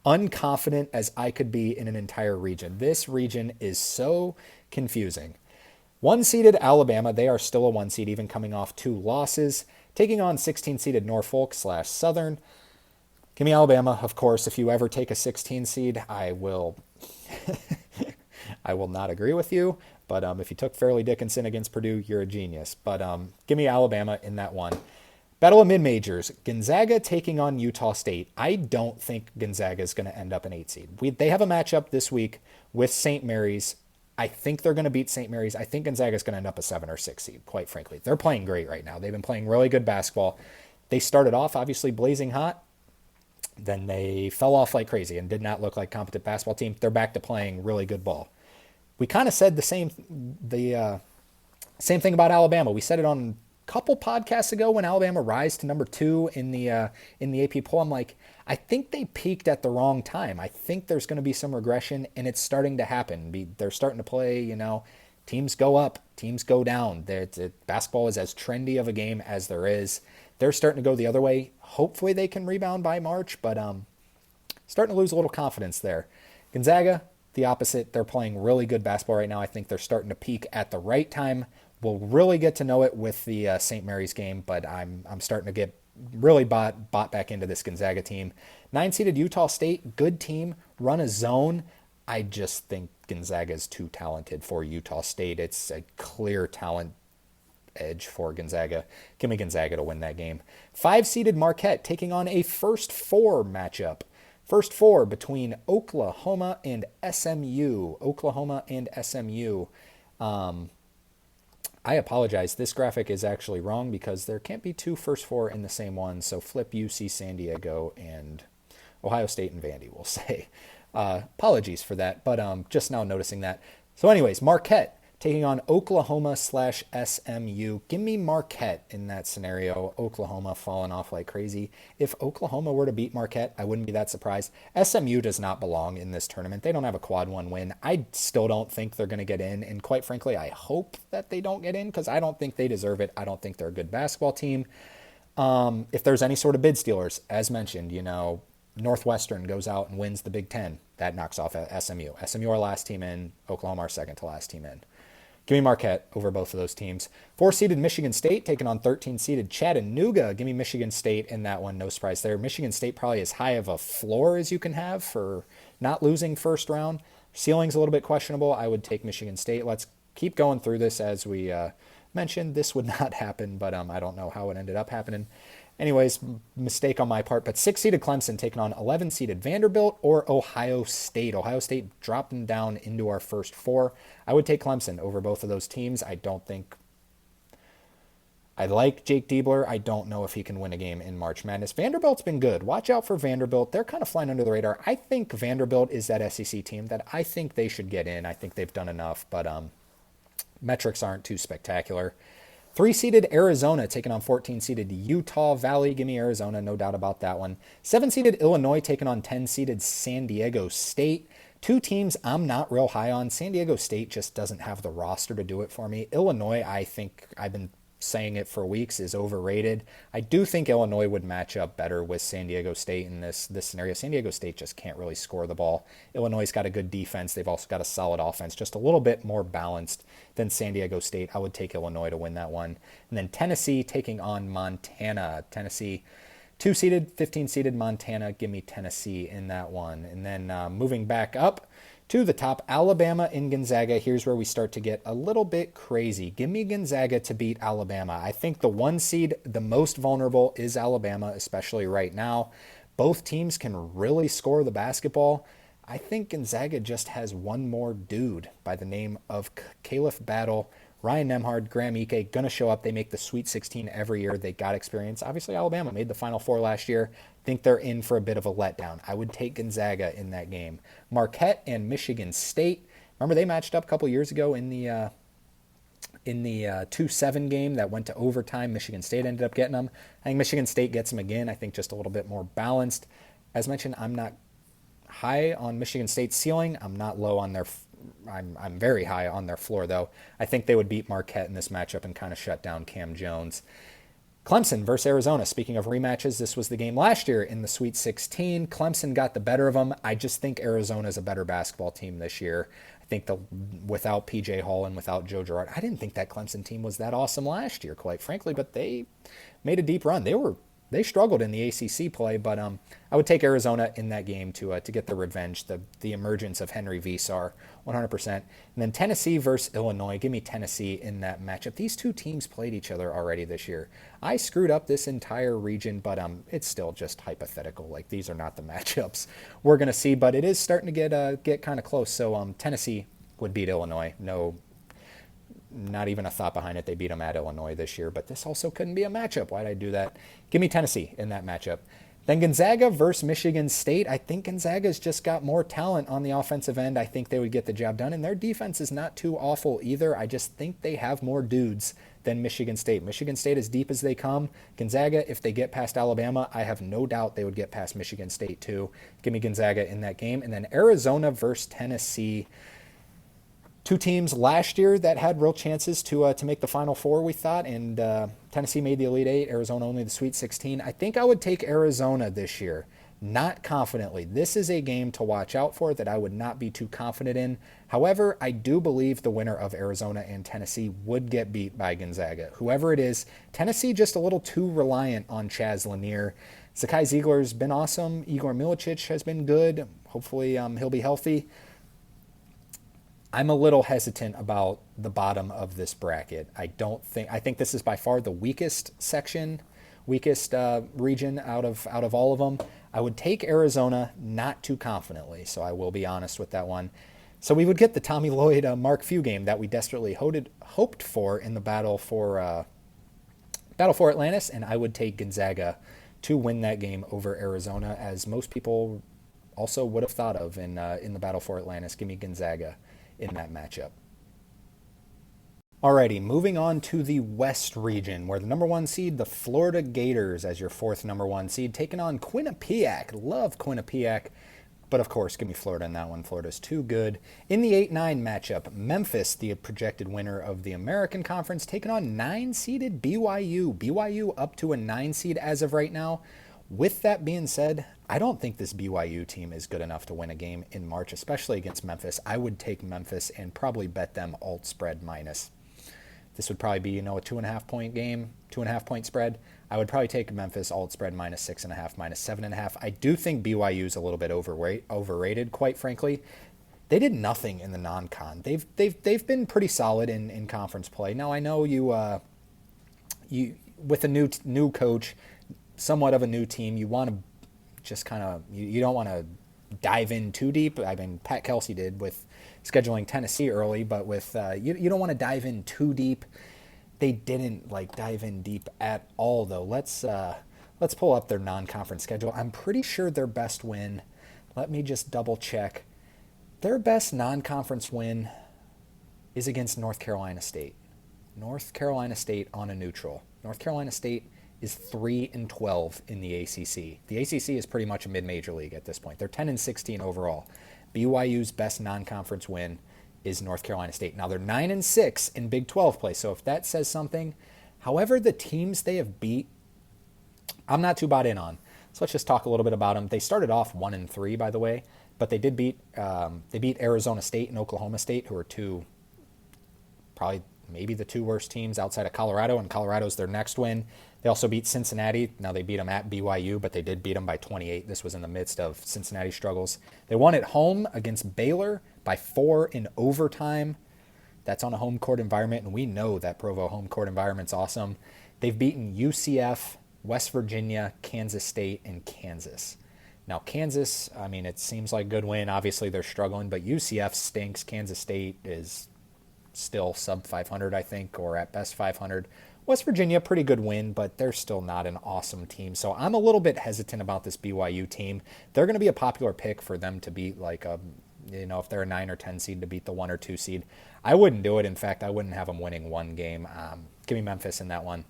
A: unconfident as I could be in an entire region. This region is so confusing. 1-seeded Alabama, they are still a 1 seed, even coming off 2 losses, taking on 16-seeded Norfolk/Southern. Give me Alabama, of course. If you ever take a 16 seed, I will not agree with you. But if you took Fairleigh Dickinson against Purdue, you're a genius. But give me Alabama in that one. Battle of Mid-Majors. Gonzaga taking on Utah State. I don't think Gonzaga is going to end up an 8 seed. They have a matchup this week with St. Mary's. I think they're going to beat St. Mary's. I think Gonzaga is going to end up a 7 or 6 seed, quite frankly. They're playing great right now. They've been playing really good basketball. They started off, obviously, blazing hot. Then they fell off like crazy and did not look like a competent basketball team. They're back to playing really good ball. We kind of said the same thing about Alabama. We said it on a couple podcasts ago when Alabama rise to number 2 in the AP poll. I'm like, I think they peaked at the wrong time. I think there's going to be some regression, and it's starting to happen. They're starting to play, teams go up, teams go down. Basketball is as trendy of a game as there is. They're starting to go the other way. Hopefully they can rebound by March, but starting to lose a little confidence there. Gonzaga, the opposite. They're playing really good basketball right now. I think they're starting to peak at the right time. We'll really get to know it with the St. Mary's game, but I'm starting to get really bought back into this Gonzaga team. 9-seeded Utah State, good team, run a zone. I just think Gonzaga is too talented for Utah State. It's a clear talent edge for Gonzaga. Give me Gonzaga to win that game. 5-seeded Marquette taking on a first four matchup. First four between Oklahoma and SMU. Oklahoma and SMU. I apologize. This graphic is actually wrong because there can't be two first four in the same one. So flip UC San Diego and Ohio State and Vandy, we'll say. Apologies for that, but just now noticing that. So anyways, Marquette taking on Oklahoma/SMU. Give me Marquette in that scenario. Oklahoma falling off like crazy. If Oklahoma were to beat Marquette, I wouldn't be that surprised. SMU does not belong in this tournament. They don't have a quad one win. I still don't think they're going to get in. And quite frankly, I hope that they don't get in because I don't think they deserve it. I don't think they're a good basketball team. If there's any sort of bid stealers, as mentioned, Northwestern goes out and wins the Big Ten. That knocks off SMU. SMU are last team in. Oklahoma are second to last team in. Give me Marquette over both of those teams. 4-seeded Michigan State taking on 13-seeded Chattanooga. Give me Michigan State in that one. No surprise there. Michigan State probably as high of a floor as you can have for not losing first round. Ceiling's a little bit questionable. I would take Michigan State. Let's keep going through this as we mentioned. This would not happen, but I don't know how it ended up happening. Anyways, mistake on my part, but 6-seeded Clemson taking on 11-seeded Vanderbilt or Ohio State. Ohio State dropping down into our first four. I would take Clemson over both of those teams. I like Jake Diebler. I don't know if he can win a game in March Madness. Vanderbilt's been good. Watch out for Vanderbilt. They're kind of flying under the radar. I think Vanderbilt is that SEC team that I think they should get in. I think they've done enough, but metrics aren't too spectacular. 3-seeded Arizona taking on 14-seeded Utah Valley. Give me Arizona, no doubt about that one. 7-seeded Illinois taking on 10-seeded San Diego State. Two teams I'm not real high on. San Diego State just doesn't have the roster to do it for me. Illinois, I think I've been saying it for weeks, is overrated. I do think Illinois would match up better with San Diego State in this scenario. San Diego State just can't really score the ball. Illinois got a good defense. They've also got a solid offense, just a little bit more balanced than San Diego State. I would take Illinois to win that one. And then Tennessee taking on Montana. Tennessee 2-seeded, 15-seeded Montana. Give me Tennessee in that one. And then moving back up to the top, Alabama and Gonzaga. Here's where we start to get a little bit crazy. Give me Gonzaga to beat Alabama. I think the 1 seed, the most vulnerable, is Alabama, especially right now. Both teams can really score the basketball. I think Gonzaga just has one more dude by the name of Caliph Battle. Ryan Nembhard, Graham Ike, going to show up. They make the Sweet 16 every year. They got experience. Obviously, Alabama made the Final Four last year. Think they're in for a bit of a letdown. I would take Gonzaga in that game. Marquette and Michigan State. Remember they matched up a couple years ago in the 2-7 game that went to overtime. Michigan State ended up getting them. I think Michigan State gets them again. I think just a little bit more balanced. As mentioned, I'm not high on Michigan State's ceiling. I'm not low on their I'm very high on their floor, though. I think they would beat Marquette in this matchup and kind of shut down Cam Jones. Clemson versus Arizona. Speaking of rematches, this was the game last year in the Sweet 16. Clemson got the better of them. I just think Arizona is a better basketball team this year. I think without P.J. Hall and without Joe Girard, I didn't think that Clemson team was that awesome last year, quite frankly, but they made a deep run. They struggled in the ACC play, but I would take Arizona in that game to get the revenge, the emergence of Henry Vesar, 100%. And then Tennessee versus Illinois. Give me Tennessee in that matchup. These two teams played each other already this year. I screwed up this entire region, but it's still just hypothetical. Like, these are not the matchups we're going to see, but it is starting to get kind of close. So Tennessee would beat Illinois. No, not even a thought behind it. They beat them at Illinois this year, but this also couldn't be a matchup. Why'd I do that? Give me Tennessee in that matchup. Then Gonzaga versus Michigan State. I think Gonzaga's just got more talent on the offensive end. I think they would get the job done, and their defense is not too awful either. I just think they have more dudes than Michigan State. Michigan State as deep as they come. Gonzaga, if they get past Alabama, I have no doubt they would get past Michigan State too. Give me Gonzaga in that game. And then Arizona versus Tennessee. Two teams last year that had real chances to make the Final Four, we thought, and Tennessee made the Elite Eight, Arizona only the Sweet 16. I think I would take Arizona this year. Not confidently. This is a game to watch out for that I would not be too confident in. However, I do believe the winner of Arizona and Tennessee would get beat by Gonzaga. Whoever it is, Tennessee just a little too reliant on Chaz Lanier. Zakai Ziegler's been awesome. Igor Milicic has been good. Hopefully he'll be healthy. I'm a little hesitant about the bottom of this bracket. I think this is by far the weakest section, weakest region out of all of them. I would take Arizona not too confidently, so I will be honest with that one. So we would get the Tommy Lloyd Mark Few game that we desperately hoped for in the battle for Atlantis, and I would take Gonzaga to win that game over Arizona, as most people also would have thought of in the battle for Atlantis. Give me Gonzaga in that matchup. Alrighty, moving on to the West region, where the number 1 seed, the Florida Gators, as your 4th number 1 seed, taking on Quinnipiac. Love Quinnipiac, but of course, give me Florida in that one. Florida's too good. In the 8-9 matchup, Memphis, the projected winner of the American Conference, taking on 9-seeded BYU. BYU up to a 9 seed as of right now. With that being said, I don't think this BYU team is good enough to win a game in March, especially against Memphis. I would take Memphis and probably bet them alt spread minus. This would probably be, a 2.5 point game, 2.5 point spread. I would probably take Memphis alt spread minus 6.5, minus 7.5. I do think BYU is a little bit overrated, quite frankly. They did nothing in the non-con. They've been pretty solid in conference play. Now I know you with a new coach, somewhat of a new team, you want to just kind of you don't want to dive in too deep. I mean, Pat Kelsey did with scheduling Tennessee early, but with you don't want to dive in too deep. They didn't dive in deep at all, though. Let's pull up their non-conference schedule. I'm pretty sure their best win, let me just double check. Their best non-conference win is against North Carolina State. North Carolina State on a neutral. North Carolina State is 3-12 in the ACC. The ACC is pretty much a mid-major league at this point. They're 10-16 overall. BYU's best non-conference win is North Carolina State. Now they're 9-6 in Big 12 play, so if that says something, however, the teams they have beat, I'm not too bought in on. So let's just talk a little bit about them. They started off 1-3, by the way, but they did beat Arizona State and Oklahoma State, who are probably maybe the 2 worst teams outside of Colorado, and Colorado's their next win. They also beat Cincinnati. Now they beat them at BYU, but they did beat them by 28. This was in the midst of Cincinnati struggles. They won at home against Baylor by 4 in overtime. That's on a home court environment, and we know that Provo home court environment's awesome. They've beaten UCF, West Virginia, Kansas State, and Kansas. Now Kansas, I mean, it seems like a good win. Obviously they're struggling, but UCF stinks. Kansas State is still sub 500, I think, or at best 500. West Virginia, pretty good win, but they're still not an awesome team. So I'm a little bit hesitant about this BYU team. They're going to be a popular pick for them to beat, if they're a 9 or 10 seed, to beat the 1 or 2 seed. I wouldn't do it. In fact, I wouldn't have them winning one game. Give me Memphis in that one.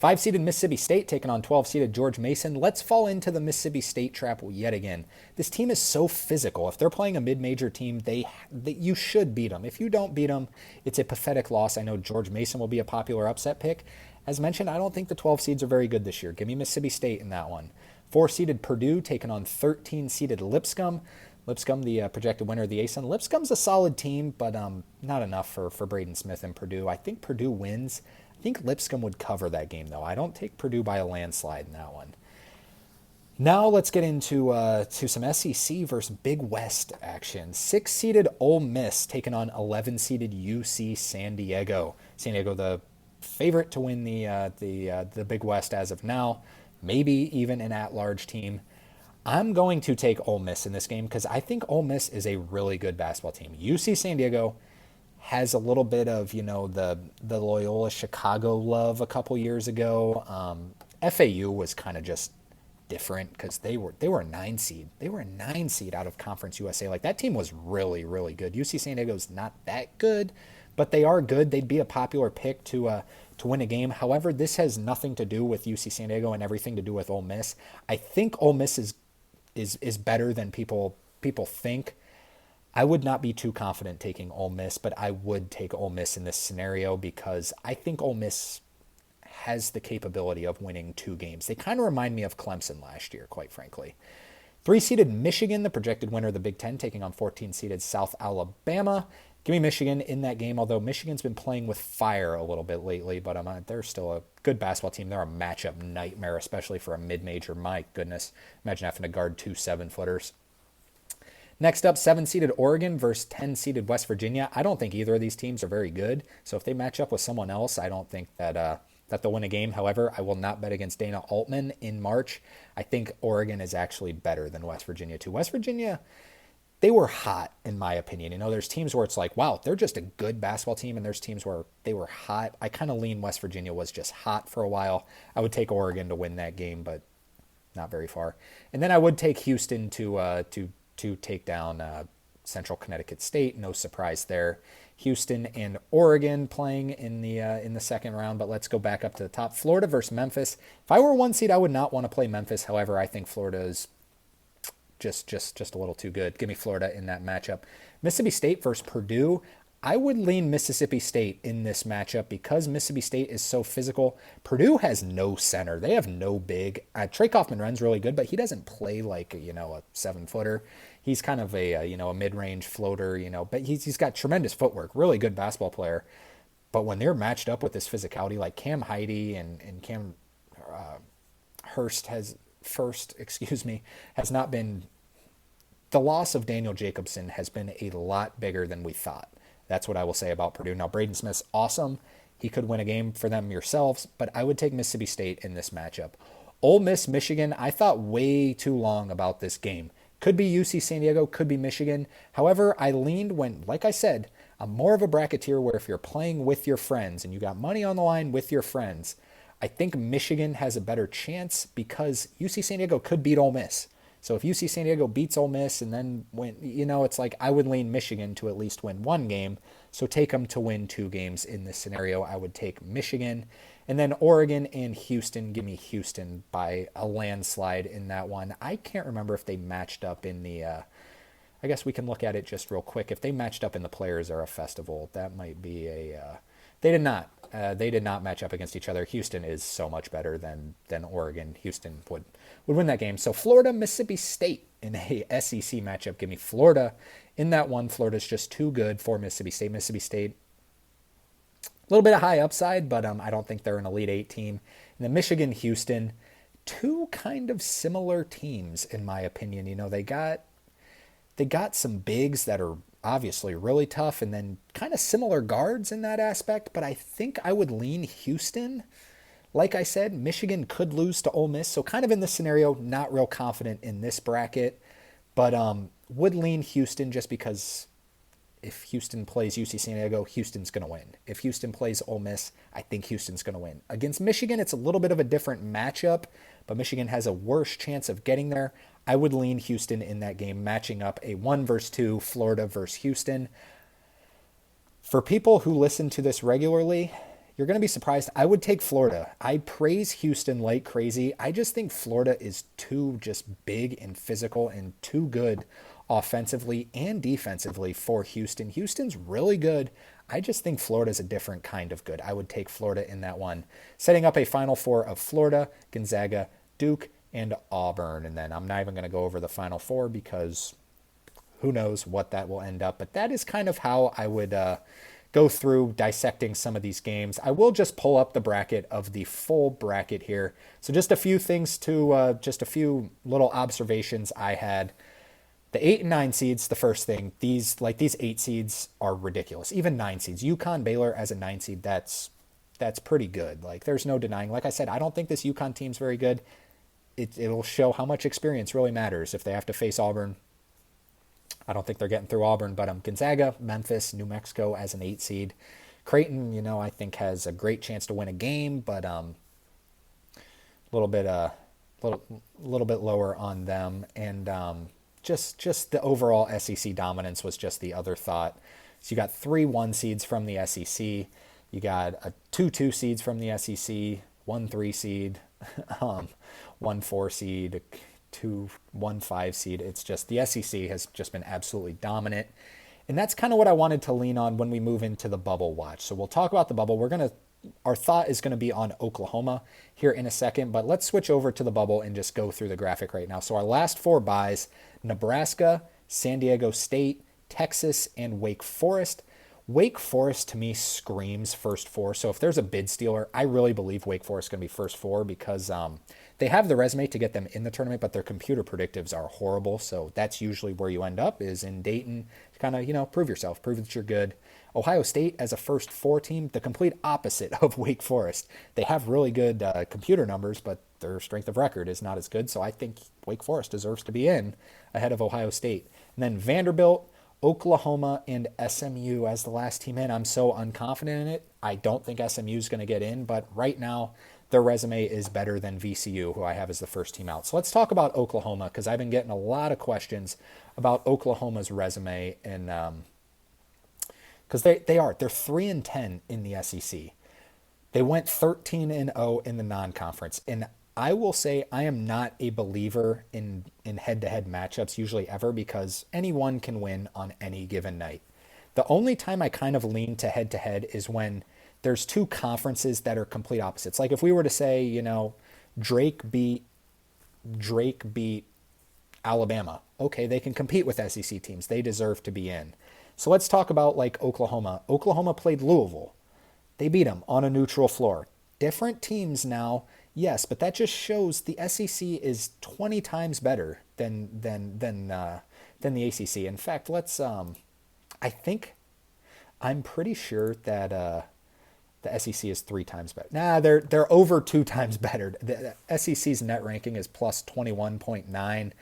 A: 5-seeded Mississippi State taking on 12-seeded George Mason. Let's fall into the Mississippi State trap yet again. This team is so physical. If they're playing a mid-major team, you should beat them. If you don't beat them, it's a pathetic loss. I know George Mason will be a popular upset pick. As mentioned, I don't think the 12 seeds are very good this year. Give me Mississippi State in that one. 4-seeded Purdue taking on 13-seeded Lipscomb. Lipscomb, the projected winner of the ASUN. Lipscomb's a solid team, but not enough for Braden Smith and Purdue. I think Purdue wins. I think Lipscomb would cover that game, though. I don't take Purdue by a landslide in that one. Now let's get into to some SEC versus Big West action. 6-seeded Ole Miss taking on 11-seeded UC San Diego. San Diego, the favorite to win the Big West as of now, maybe even an at-large team. I'm going to take Ole Miss in this game because I think Ole Miss is a really good basketball team. UC San Diego has a little bit of, the Loyola Chicago love a couple years ago. FAU was kind of just different because they were a 9 seed. They were a 9 seed out of Conference USA. That team was really, really good. UC San Diego's not that good, but they are good. They'd be a popular pick to win a game. However, this has nothing to do with UC San Diego and everything to do with Ole Miss. I think Ole Miss is better than people think. I would not be too confident taking Ole Miss, but I would take Ole Miss in this scenario because I think Ole Miss has the capability of winning 2 games. They kind of remind me of Clemson last year, quite frankly. 3-seeded Michigan, the projected winner of the Big Ten, taking on 14-seeded South Alabama. Give me Michigan in that game, although Michigan's been playing with fire a little bit lately, but they're still a good basketball team. They're a matchup nightmare, especially for a mid-major. My goodness, imagine having to guard 2 7-footers. Next up, 7-seeded Oregon versus 10-seeded West Virginia. I don't think either of these teams are very good, so if they match up with someone else, I don't think that they'll win a game. However, I will not bet against Dana Altman in March. I think Oregon is actually better than West Virginia, too. West Virginia, they were hot, in my opinion. There's teams where it's like, wow, they're just a good basketball team, and there's teams where they were hot. I kind of lean West Virginia was just hot for a while. I would take Oregon to win that game, but not very far. And then I would take Houston to take down Central Connecticut State. No surprise there. Houston and Oregon playing in the second round, but let's go back up to the top. Florida versus Memphis. If I were 1 seed, I would not want to play Memphis. However, I think Florida is just a little too good. Give me Florida in that matchup. Mississippi State versus Purdue. I would lean Mississippi State in this matchup because Mississippi State is so physical. Purdue has no center. They have no big. Trey Kaufman-Wren's really good, but he doesn't play like a 7-footer. He's kind of a mid-range floater, but he's got tremendous footwork, really good basketball player. But when they're matched up with this physicality, like Cam Heide and Cam has not been. The loss of Daniel Jacobson has been a lot bigger than we thought. That's what I will say about Purdue. Now, Braden Smith's awesome. He could win a game for them yourselves, but I would take Mississippi State in this matchup. Ole Miss, Michigan, I thought way too long about this game. Could be UC San Diego, could be Michigan. However, I leaned like I said, I'm more of a bracketeer where if you're playing with your friends and you got money on the line with your friends, I think Michigan has a better chance because UC San Diego could beat Ole Miss. So if UC San Diego beats Ole Miss and then win, it's like I would lean Michigan to at least win 1 game. So take them to win 2 games in this scenario. I would take Michigan. And then Oregon and Houston. Give me Houston by a landslide in that one. I can't remember if they matched up in the I guess we can look at it just real quick. If they matched up in the Players Era Festival, that might be they did not. They did not match up against each other. Houston is so much better than Oregon. Houston would win that game. So Florida, Mississippi State in a SEC matchup. Give me Florida in that one. Florida's just too good for Mississippi State. Mississippi State, a little bit of high upside, but I don't think they're an Elite 8 team. And then Michigan, Houston, 2 kind of similar teams in my opinion. They got some bigs that are obviously really tough and then kind of similar guards in that aspect, but I think I would lean Houston. Like I said, Michigan could lose to Ole Miss, so kind of in this scenario, not real confident in this bracket, but would lean Houston just because if Houston plays UC San Diego, Houston's going to win. If Houston plays Ole Miss, I think Houston's going to win. Against Michigan, it's a little bit of a different matchup, but Michigan has a worse chance of getting there. I would lean Houston in that game, matching up a 1 versus 2, Florida versus Houston. For people who listen to this regularly, you're going to be surprised. I would take Florida. I praise Houston like crazy. I just think Florida is too just big and physical and too good offensively and defensively for Houston. Houston's really good. I just think Florida's a different kind of good. I would take Florida in that one. Setting up a Final Four of Florida, Gonzaga, Duke, and Auburn. And then I'm not even going to go over the Final Four because who knows what that will end up. But that is kind of how I would go through dissecting some of these games. I will just pull up the bracket of the full bracket here. So just a few things just a few little observations I had. The 8 and 9 seeds, the first thing, these 8 seeds are ridiculous. Even 9 seeds. UConn, Baylor as a 9 seed, that's pretty good. There's no denying. Like I said, I don't think this UConn team's very good. It'll show how much experience really matters if they have to face Auburn. I don't think they're getting through Auburn, but Gonzaga, Memphis, New Mexico as an 8 seed. Creighton, I think has a great chance to win a game, but a little bit lower on them. And just the overall SEC dominance was just the other thought. So you got 3 1 seeds from the SEC. You got a 2 seeds from the SEC, 1 3 seed, 1 4 seed, 1 5 seed. It's just the SEC has just been absolutely dominant. And that's kind of what I wanted to lean on when we move into the bubble watch. So we'll talk about the bubble. We're going to our thought is going to be on Oklahoma here in a second, but let's switch over to the bubble and just go through the graphic right now. So our last four byes: Nebraska, San Diego State, Texas, and Wake Forest. Wake Forest to me screams first four. So if there's a bid stealer, I really believe Wake Forest is going to be first four because they have the resume to get them in the tournament, but their computer predictives are horrible. So that's usually where you end up, is in Dayton to kind of, prove yourself, prove that you're good. Ohio State as a first four team, the complete opposite of Wake Forest. They have really good computer numbers, but their strength of record is not as good. So I think Wake Forest deserves to be in ahead of Ohio State. And then Vanderbilt, Oklahoma, and SMU as the last team in. I'm so unconfident in it. I don't think SMU is going to get in, but right now their resume is better than VCU, who I have as the first team out. So let's talk about Oklahoma, because I've been getting a lot of questions about Oklahoma's resume, and because they're 3-10 in the SEC. They went 13-0 in the non-conference, and I will say I am not a believer in head-to-head matchups usually ever, because anyone can win on any given night. The only time I kind of lean to head-to-head is when there's two conferences that are complete opposites. Like if we were to say, Drake beat Alabama. Okay, they can compete with SEC teams. They deserve to be in. So let's talk about like Oklahoma. Oklahoma played Louisville. They beat them on a neutral floor. Different teams now, yes, but that just shows the SEC is 20 times better than the ACC. In fact, I'm pretty sure that the SEC is 3 times better. Nah, they're over 2 times better. The SEC's net ranking is plus 21.9.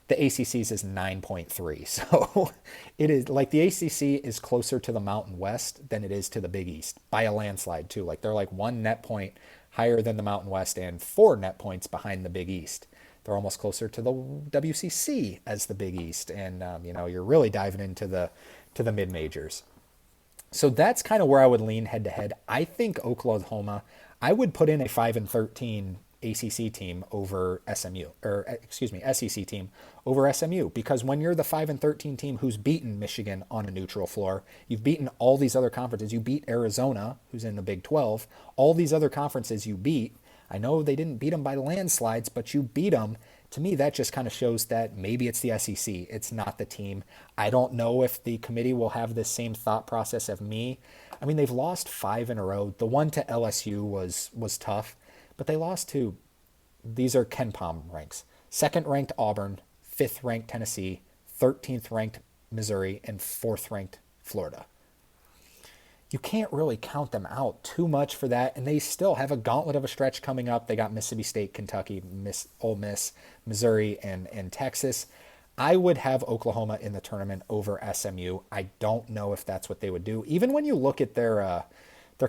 A: The ACC's is 9.3. So it is like the ACC is closer to the Mountain West than it is to the Big East by a landslide too. Like they're like 1 net point higher than the Mountain West and 4 net points behind the Big East. They're almost closer to the WCC as the Big East, and you're really diving into the mid majors. So that's kind of where I would lean head to head. I think Oklahoma, I would put in a 5-13 ACC team over SMU, SEC team over SMU, because when you're the 5-13 team who's beaten Michigan on a neutral floor, you've beaten all these other conferences. You beat Arizona, who's in the Big 12. All these other conferences you beat. I know they didn't beat them by landslides, but you beat them. To me, that just kind of shows that maybe it's the SEC. It's not the team. I don't know if the committee will have the same thought process of me. I mean, they've lost 5 in a row. The one to LSU was tough, but they lost to, these are KenPom ranks, 2nd ranked Auburn, 5th ranked Tennessee, 13th ranked Missouri, and 4th ranked Florida. You can't really count them out too much for that, and they still have a gauntlet of a stretch coming up. They got Mississippi State, Kentucky, Ole Miss, Missouri, and Texas. I would have Oklahoma in the tournament over SMU. I don't know if that's what they would do. Even when you look at their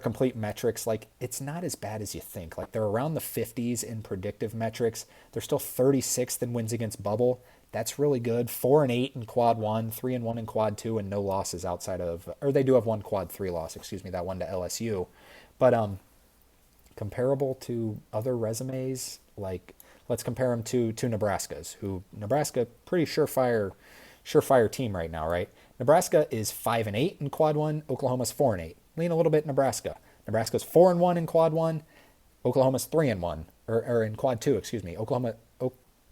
A: complete metrics, like it's not as bad as you think. Like they're around the 50s in predictive metrics. They're still 36th in wins against bubble. That's really good. 4-8 in quad 1, 3-1 in quad 2, and no losses outside of, or they do have one quad 3 loss, that one to LSU. But comparable to other resumes, like let's compare them to Nebraska's, who Nebraska pretty surefire team right now, right? Nebraska is 5-8 in quad 1, Oklahoma's 4-8. Lean a little bit Nebraska. Nebraska's 4-1 in quad 1, Oklahoma's 3-1, or in quad 2,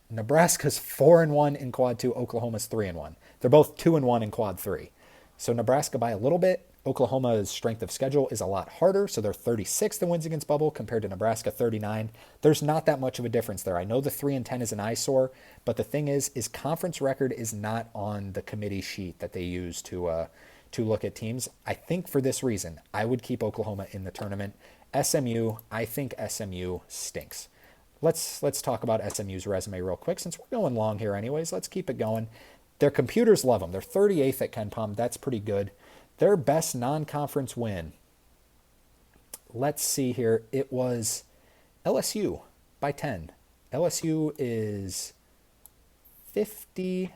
A: Nebraska's 4-1 in quad 2, Oklahoma's 3-1. They're both 2-1 in quad 3. So Nebraska by a little bit. Oklahoma's strength of schedule is a lot harder, so they're 36th in wins against bubble compared to Nebraska 39. There's not that much of a difference there. I know the 3-10 is an eyesore, but the thing is conference record is not on the committee sheet that they use to look at teams. I think for this reason, I would keep Oklahoma in the tournament. SMU, I think SMU stinks. Let's talk about SMU's resume real quick. Since we're going long here anyways, let's keep it going. Their computers love them. They're 38th at KenPom. That's pretty good. Their best non-conference win, let's see here. It was LSU by 10. LSU is 78th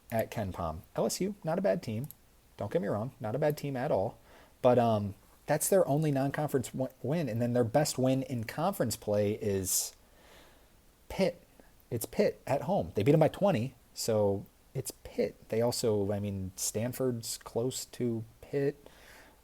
A: at KenPom. LSU, not a bad team. Don't get me wrong. Not a bad team at all. But that's their only non-conference win. And then their best win in conference play is Pitt. It's Pitt at home. They beat them by 20, so it's Pitt. They also, Stanford's close to Pitt.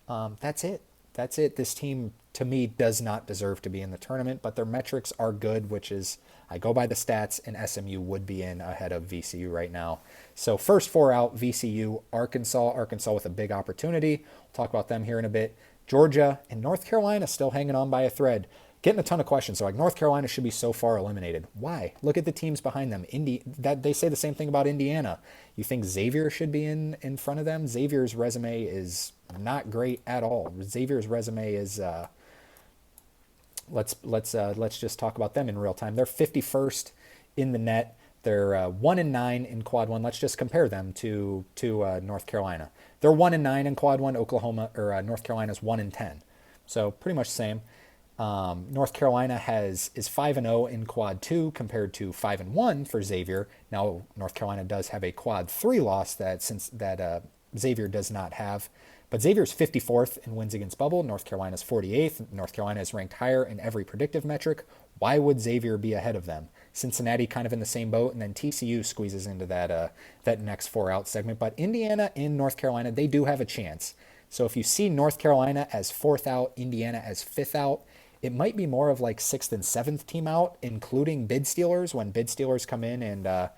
A: That's it. that's it. This team, to me, does not deserve to be in the tournament, but their metrics are good, which is, I go by the stats, and SMU would be in ahead of VCU right now. So first four out, VCU, Arkansas with a big opportunity. We'll talk about them here in a bit. Georgia and North Carolina still hanging on by a thread. Getting a ton of questions. So like North Carolina should be so far eliminated. Why? Look at the teams behind them. That they say the same thing about Indiana. You think Xavier should be in front of them? Xavier's resume is not great at all. Xavier's resume is let's just talk about them in real time. They're 51st in the net. They're 1-9 in quad one. Let's just compare them to North Carolina. They're 1-9 in quad one. North Carolina's 1-10. So pretty much the same. North Carolina is 5-0 in quad two compared to 5-1 for Xavier. Now North Carolina does have a quad three loss that Xavier does not have, but Xavier's 54th in wins against bubble. North Carolina's 48th. North Carolina is ranked higher in every predictive metric. Why would Xavier be ahead of them? Cincinnati kind of in the same boat, and then TCU squeezes into that next four out segment. But Indiana and North Carolina, they do have a chance. So if you see North Carolina as fourth out, Indiana as fifth out, it might be more of like sixth and seventh team out, including bid stealers, when bid stealers come in and,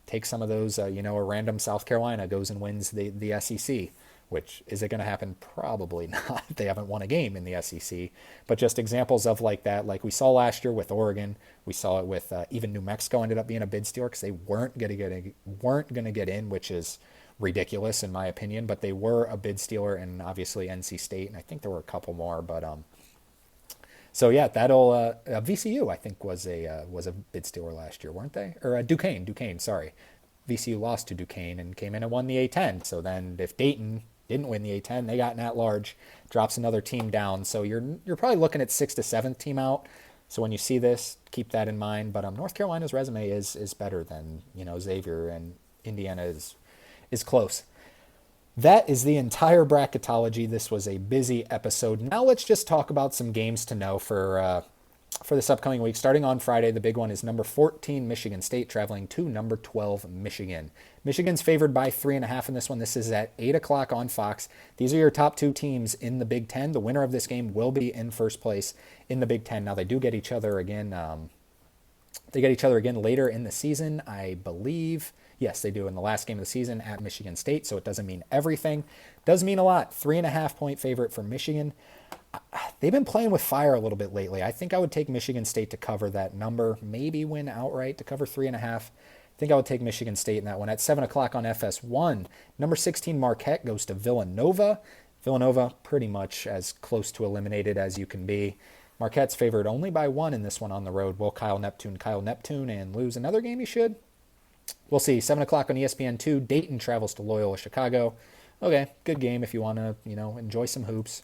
A: take some of those, a random South Carolina goes and wins the SEC, which is it going to happen? Probably not. They haven't won a game in the SEC, but just examples of like that, like we saw last year with Oregon. We saw it with even New Mexico ended up being a bid stealer because they weren't going to get in, which is ridiculous in my opinion, but they were a bid stealer, and obviously NC State, and I think there were a couple more, but so yeah, that'll VCU I think was a bid stealer last year, weren't they? Or Duquesne, sorry. VCU lost to Duquesne and came in and won the A10. So then if Dayton didn't win the A10, they got an at-large, drops another team down. So you're probably looking at sixth to seventh team out. So when you see this, keep that in mind. But North Carolina's resume is better than Xavier, and Indiana is close. That is the entire bracketology. This was a busy episode. Now let's just talk about some games to know for this upcoming week. Starting on Friday, the big one is number 14 Michigan State traveling to number 12 Michigan. Michigan's favored by 3.5 in this one. This is at 8 o'clock on Fox. These are your top two teams in the Big Ten. The winner of this game will be in first place in the Big Ten. Now they do get each other again. They get each other again later in the season, I believe. Yes, they do in the last game of the season at Michigan State, so it doesn't mean everything. It does mean a lot. 3.5 point favorite for Michigan. They've been playing with fire a little bit lately. I think I would take Michigan State to cover that number, maybe win outright to cover 3.5. I think I would take Michigan State in that one. At 7 o'clock on FS1, number 16 Marquette goes to Villanova. Villanova pretty much as close to eliminated as you can be. Marquette's favored only by 1 in this one on the road. Will Kyle Neptune and lose another game he should? We'll see. 7 o'clock on ESPN2, Dayton travels to Loyola Chicago. Okay, good game if you want to, enjoy some hoops.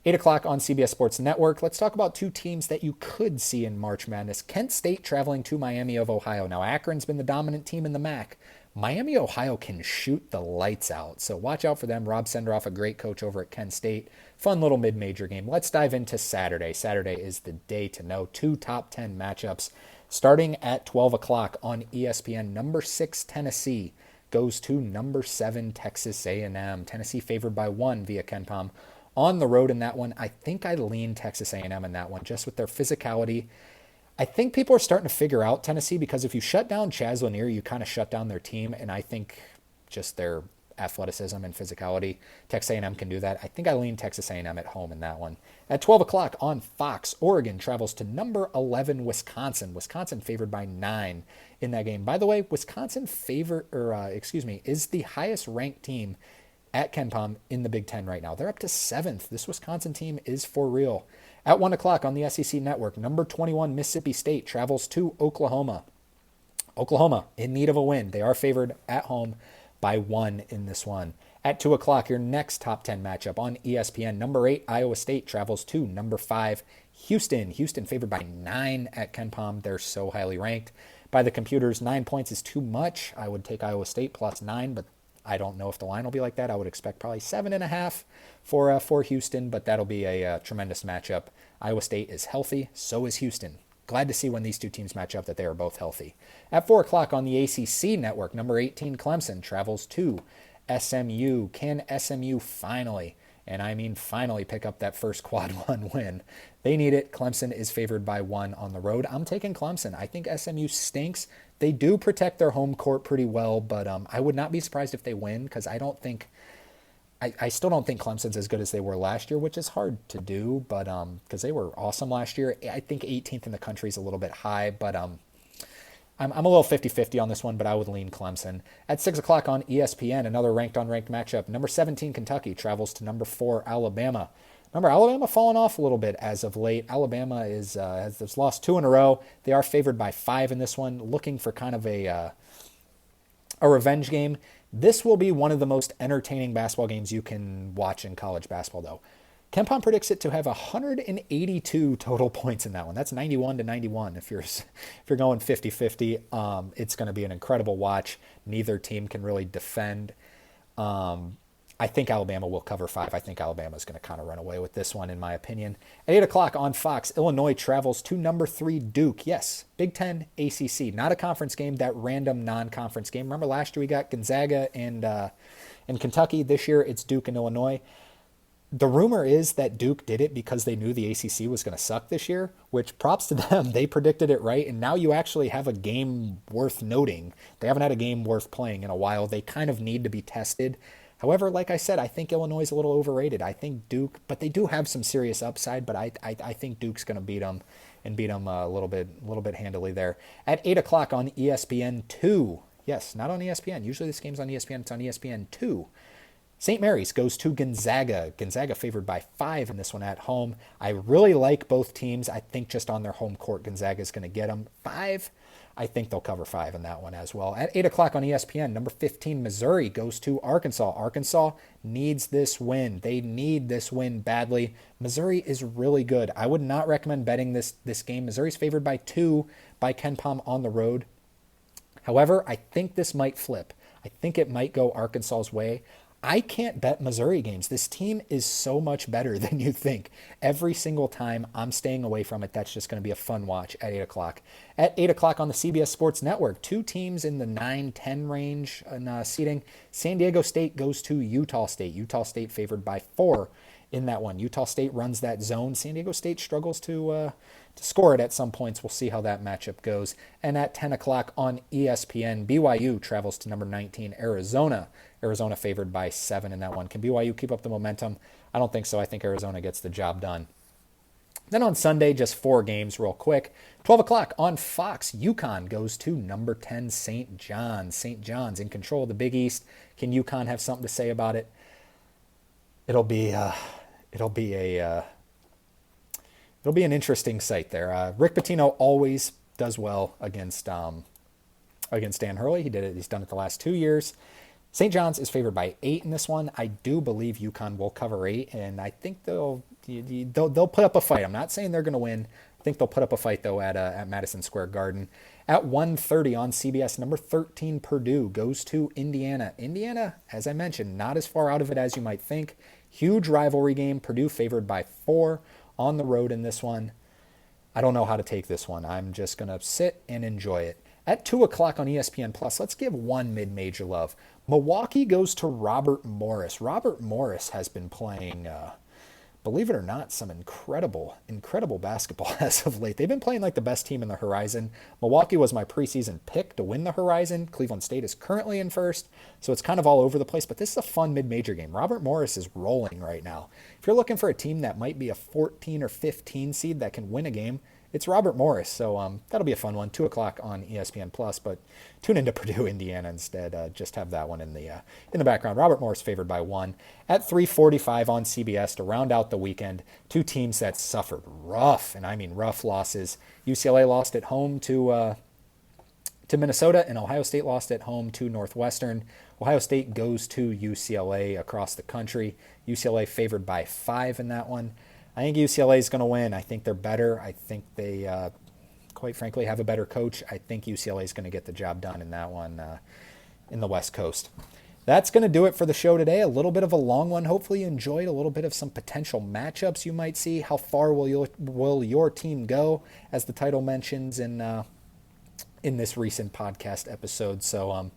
A: 8 o'clock on CBS Sports Network. Let's talk about two teams that you could see in March Madness. Kent State traveling to Miami of Ohio. Now, Akron's been the dominant team in the MAC. Miami, Ohio can shoot the lights out, so watch out for them. Rob Senderoff, a great coach over at Kent State. Fun little mid-major game. Let's dive into Saturday. Saturday is the day to know. Two top 10 matchups. Starting at 12 o'clock on ESPN, number 6 Tennessee goes to number 7 Texas A&M. Tennessee favored by 1 via KenPom. On the road in that one, I think I lean Texas A&M in that one, just with their physicality. I think people are starting to figure out Tennessee, because if you shut down Chaz Lanier, you kind of shut down their team, and I think just their athleticism and physicality, Texas A&M can do that. I think I lean Texas A&M at home in that one. At 12 o'clock on Fox, Oregon travels to number 11 Wisconsin. Wisconsin favored by 9 in that game. By the way, Wisconsin is the highest ranked team at KenPom in the Big Ten right now. They're up to 7th. This Wisconsin team is for real. At 1 o'clock on the SEC Network, number 21 Mississippi State travels to Oklahoma. Oklahoma in need of a win. They are favored at home by 1 in this one. At 2 o'clock, your next top 10 matchup on ESPN. Number 8 Iowa State travels to number 5 Houston. Houston favored by 9 at KenPom. They're so highly ranked by the computers. 9 points is too much. I would take Iowa State plus 9, but I don't know if the line will be like that. I would expect probably 7.5 for Houston, but that'll be a tremendous matchup. Iowa State is healthy, so is Houston. Glad to see when these two teams match up that they are both healthy. At 4 o'clock on the ACC network, number 18 Clemson travels to SMU. Can SMU finally and I mean finally pick up that first quad one win. They need it. Clemson is favored by 1 on the road. I'm taking Clemson. I think SMU stinks. They do protect their home court pretty well, but I would not be surprised if they win, because I still don't think Clemson's as good as they were last year, which is hard to do, but because they were awesome last year. I think 18th in the country is a little bit high, but I'm a little 50-50 on this one, but I would lean Clemson. At 6 o'clock on ESPN, another ranked-on-ranked matchup. Number 17, Kentucky, travels to number 4, Alabama. Remember, Alabama fallen off a little bit as of late. Alabama has lost 2 in a row. They are favored by 5 in this one, looking for kind of a revenge game. This will be one of the most entertaining basketball games you can watch in college basketball, though. KenPom predicts it to have 182 total points in that one. That's 91-91 if you're going 50-50. It's going to be an incredible watch. Neither team can really defend. I think Alabama will cover 5. I think Alabama is going to kind of run away with this one, in my opinion. At 8 o'clock on Fox, Illinois travels to number 3, Duke. Yes, Big Ten ACC. Not a conference game, that random non-conference game. Remember last year we got Gonzaga and Kentucky. This year it's Duke and Illinois. The rumor is that Duke did it because they knew the ACC was going to suck this year, which props to them. They predicted it right, and now you actually have a game worth noting. They haven't had a game worth playing in a while. They kind of need to be tested. However, like I said, I think Illinois is a little overrated. I think Duke, but they do have some serious upside, but I think Duke's going to beat them and beat them a little bit handily there. At 8 o'clock on ESPN2. Yes, not on ESPN. Usually this game's on ESPN. It's on ESPN2. St. Mary's goes to Gonzaga. Gonzaga favored by 5 in this one at home. I really like both teams. I think just on their home court, Gonzaga is going to get them 5. I think they'll cover 5 in that one as well. At 8 o'clock on ESPN, number 15, Missouri goes to Arkansas. Arkansas needs this win. They need this win badly. Missouri is really good. I would not recommend betting this game. Missouri's favored by 2 by KenPom on the road. However, I think this might flip. I think it might go Arkansas's way. I can't bet Missouri games. This team is so much better than you think. Every single time, I'm staying away from it. That's just going to be a fun watch at 8 o'clock. At 8 o'clock on the CBS Sports Network, 2 teams in the 9-10 range in seating. San Diego State goes to Utah State. Utah State favored by 4 in that one. Utah State runs that zone. San Diego State struggles to score it at some points. We'll see how that matchup goes. And at 10 o'clock on ESPN, BYU travels to number 19, Arizona. Arizona favored by 7 in that one. Can BYU keep up the momentum? I don't think so. I think Arizona gets the job done. Then on Sunday, just 4 games real quick. 12 o'clock on Fox, UConn goes to number 10, St. John's. St. John's in control of the Big East. Can UConn have something to say about it? It'll be an interesting sight there. Rick Pitino always does well against Dan Hurley. He did it. He's done it the last 2 years. St. John's is favored by 8 in this one. I do believe UConn will cover 8, and I think they'll put up a fight. I'm not saying they're going to win. I think they'll put up a fight, though, at Madison Square Garden. At 1:30 on CBS, number 13, Purdue goes to Indiana. Indiana, as I mentioned, not as far out of it as you might think. Huge rivalry game. Purdue favored by 4 on the road in this one. I don't know how to take this one. I'm just going to sit and enjoy it. At 2 o'clock on ESPN+, let's give one mid-major love. Milwaukee goes to Robert Morris. Robert Morris has been playing, believe it or not, some incredible basketball as of late. They've been playing like the best team in the Horizon. Milwaukee was my preseason pick to win the Horizon. Cleveland State is currently in first, so it's kind of all over the place, but this is a fun mid-major game. Robert Morris is rolling right now. If you're looking for a team that might be a 14 or 15 seed that can win a game, it's Robert Morris, so that'll be a fun one. 2 o'clock on ESPN+, but tune into Purdue, Indiana instead. Just have that one in the background. Robert Morris favored by 1. At 3:45 on CBS to round out the weekend, 2 teams that suffered rough, and I mean rough losses. UCLA lost at home to Minnesota, and Ohio State lost at home to Northwestern. Ohio State goes to UCLA across the country. UCLA favored by 5 in that one. I think UCLA is going to win. I think they're better. I think they, quite frankly, have a better coach. I think UCLA is going to get the job done in that one in the West Coast. That's going to do it for the show today. A little bit of a long one. Hopefully you enjoyed a little bit of some potential matchups you might see. How far will your team go, as the title mentions in this recent podcast episode. So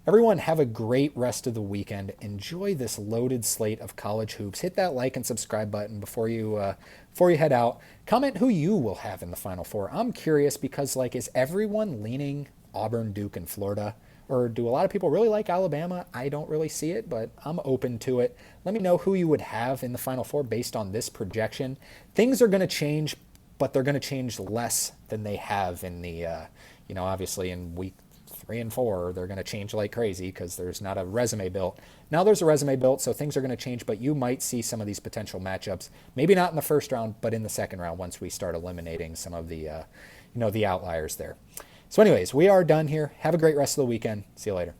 A: Everyone have a great rest of the weekend. Enjoy this loaded slate of college hoops. Hit that like and subscribe button before you head out. Comment who you will have in the Final Four. I'm curious because, like, is everyone leaning Auburn, Duke, and Florida? Or do a lot of people really like Alabama? I don't really see it, but I'm open to it. Let me know who you would have in the Final Four based on this projection. Things are going to change, but they're going to change less than they have in the, obviously in week 3 and 4, they're going to change like crazy because there's not a resume built. Now there's a resume built, so things are going to change, but you might see some of these potential matchups, maybe not in the first round, but in the second round once we start eliminating some of the, the outliers there. So anyways, we are done here. Have a great rest of the weekend. See you later.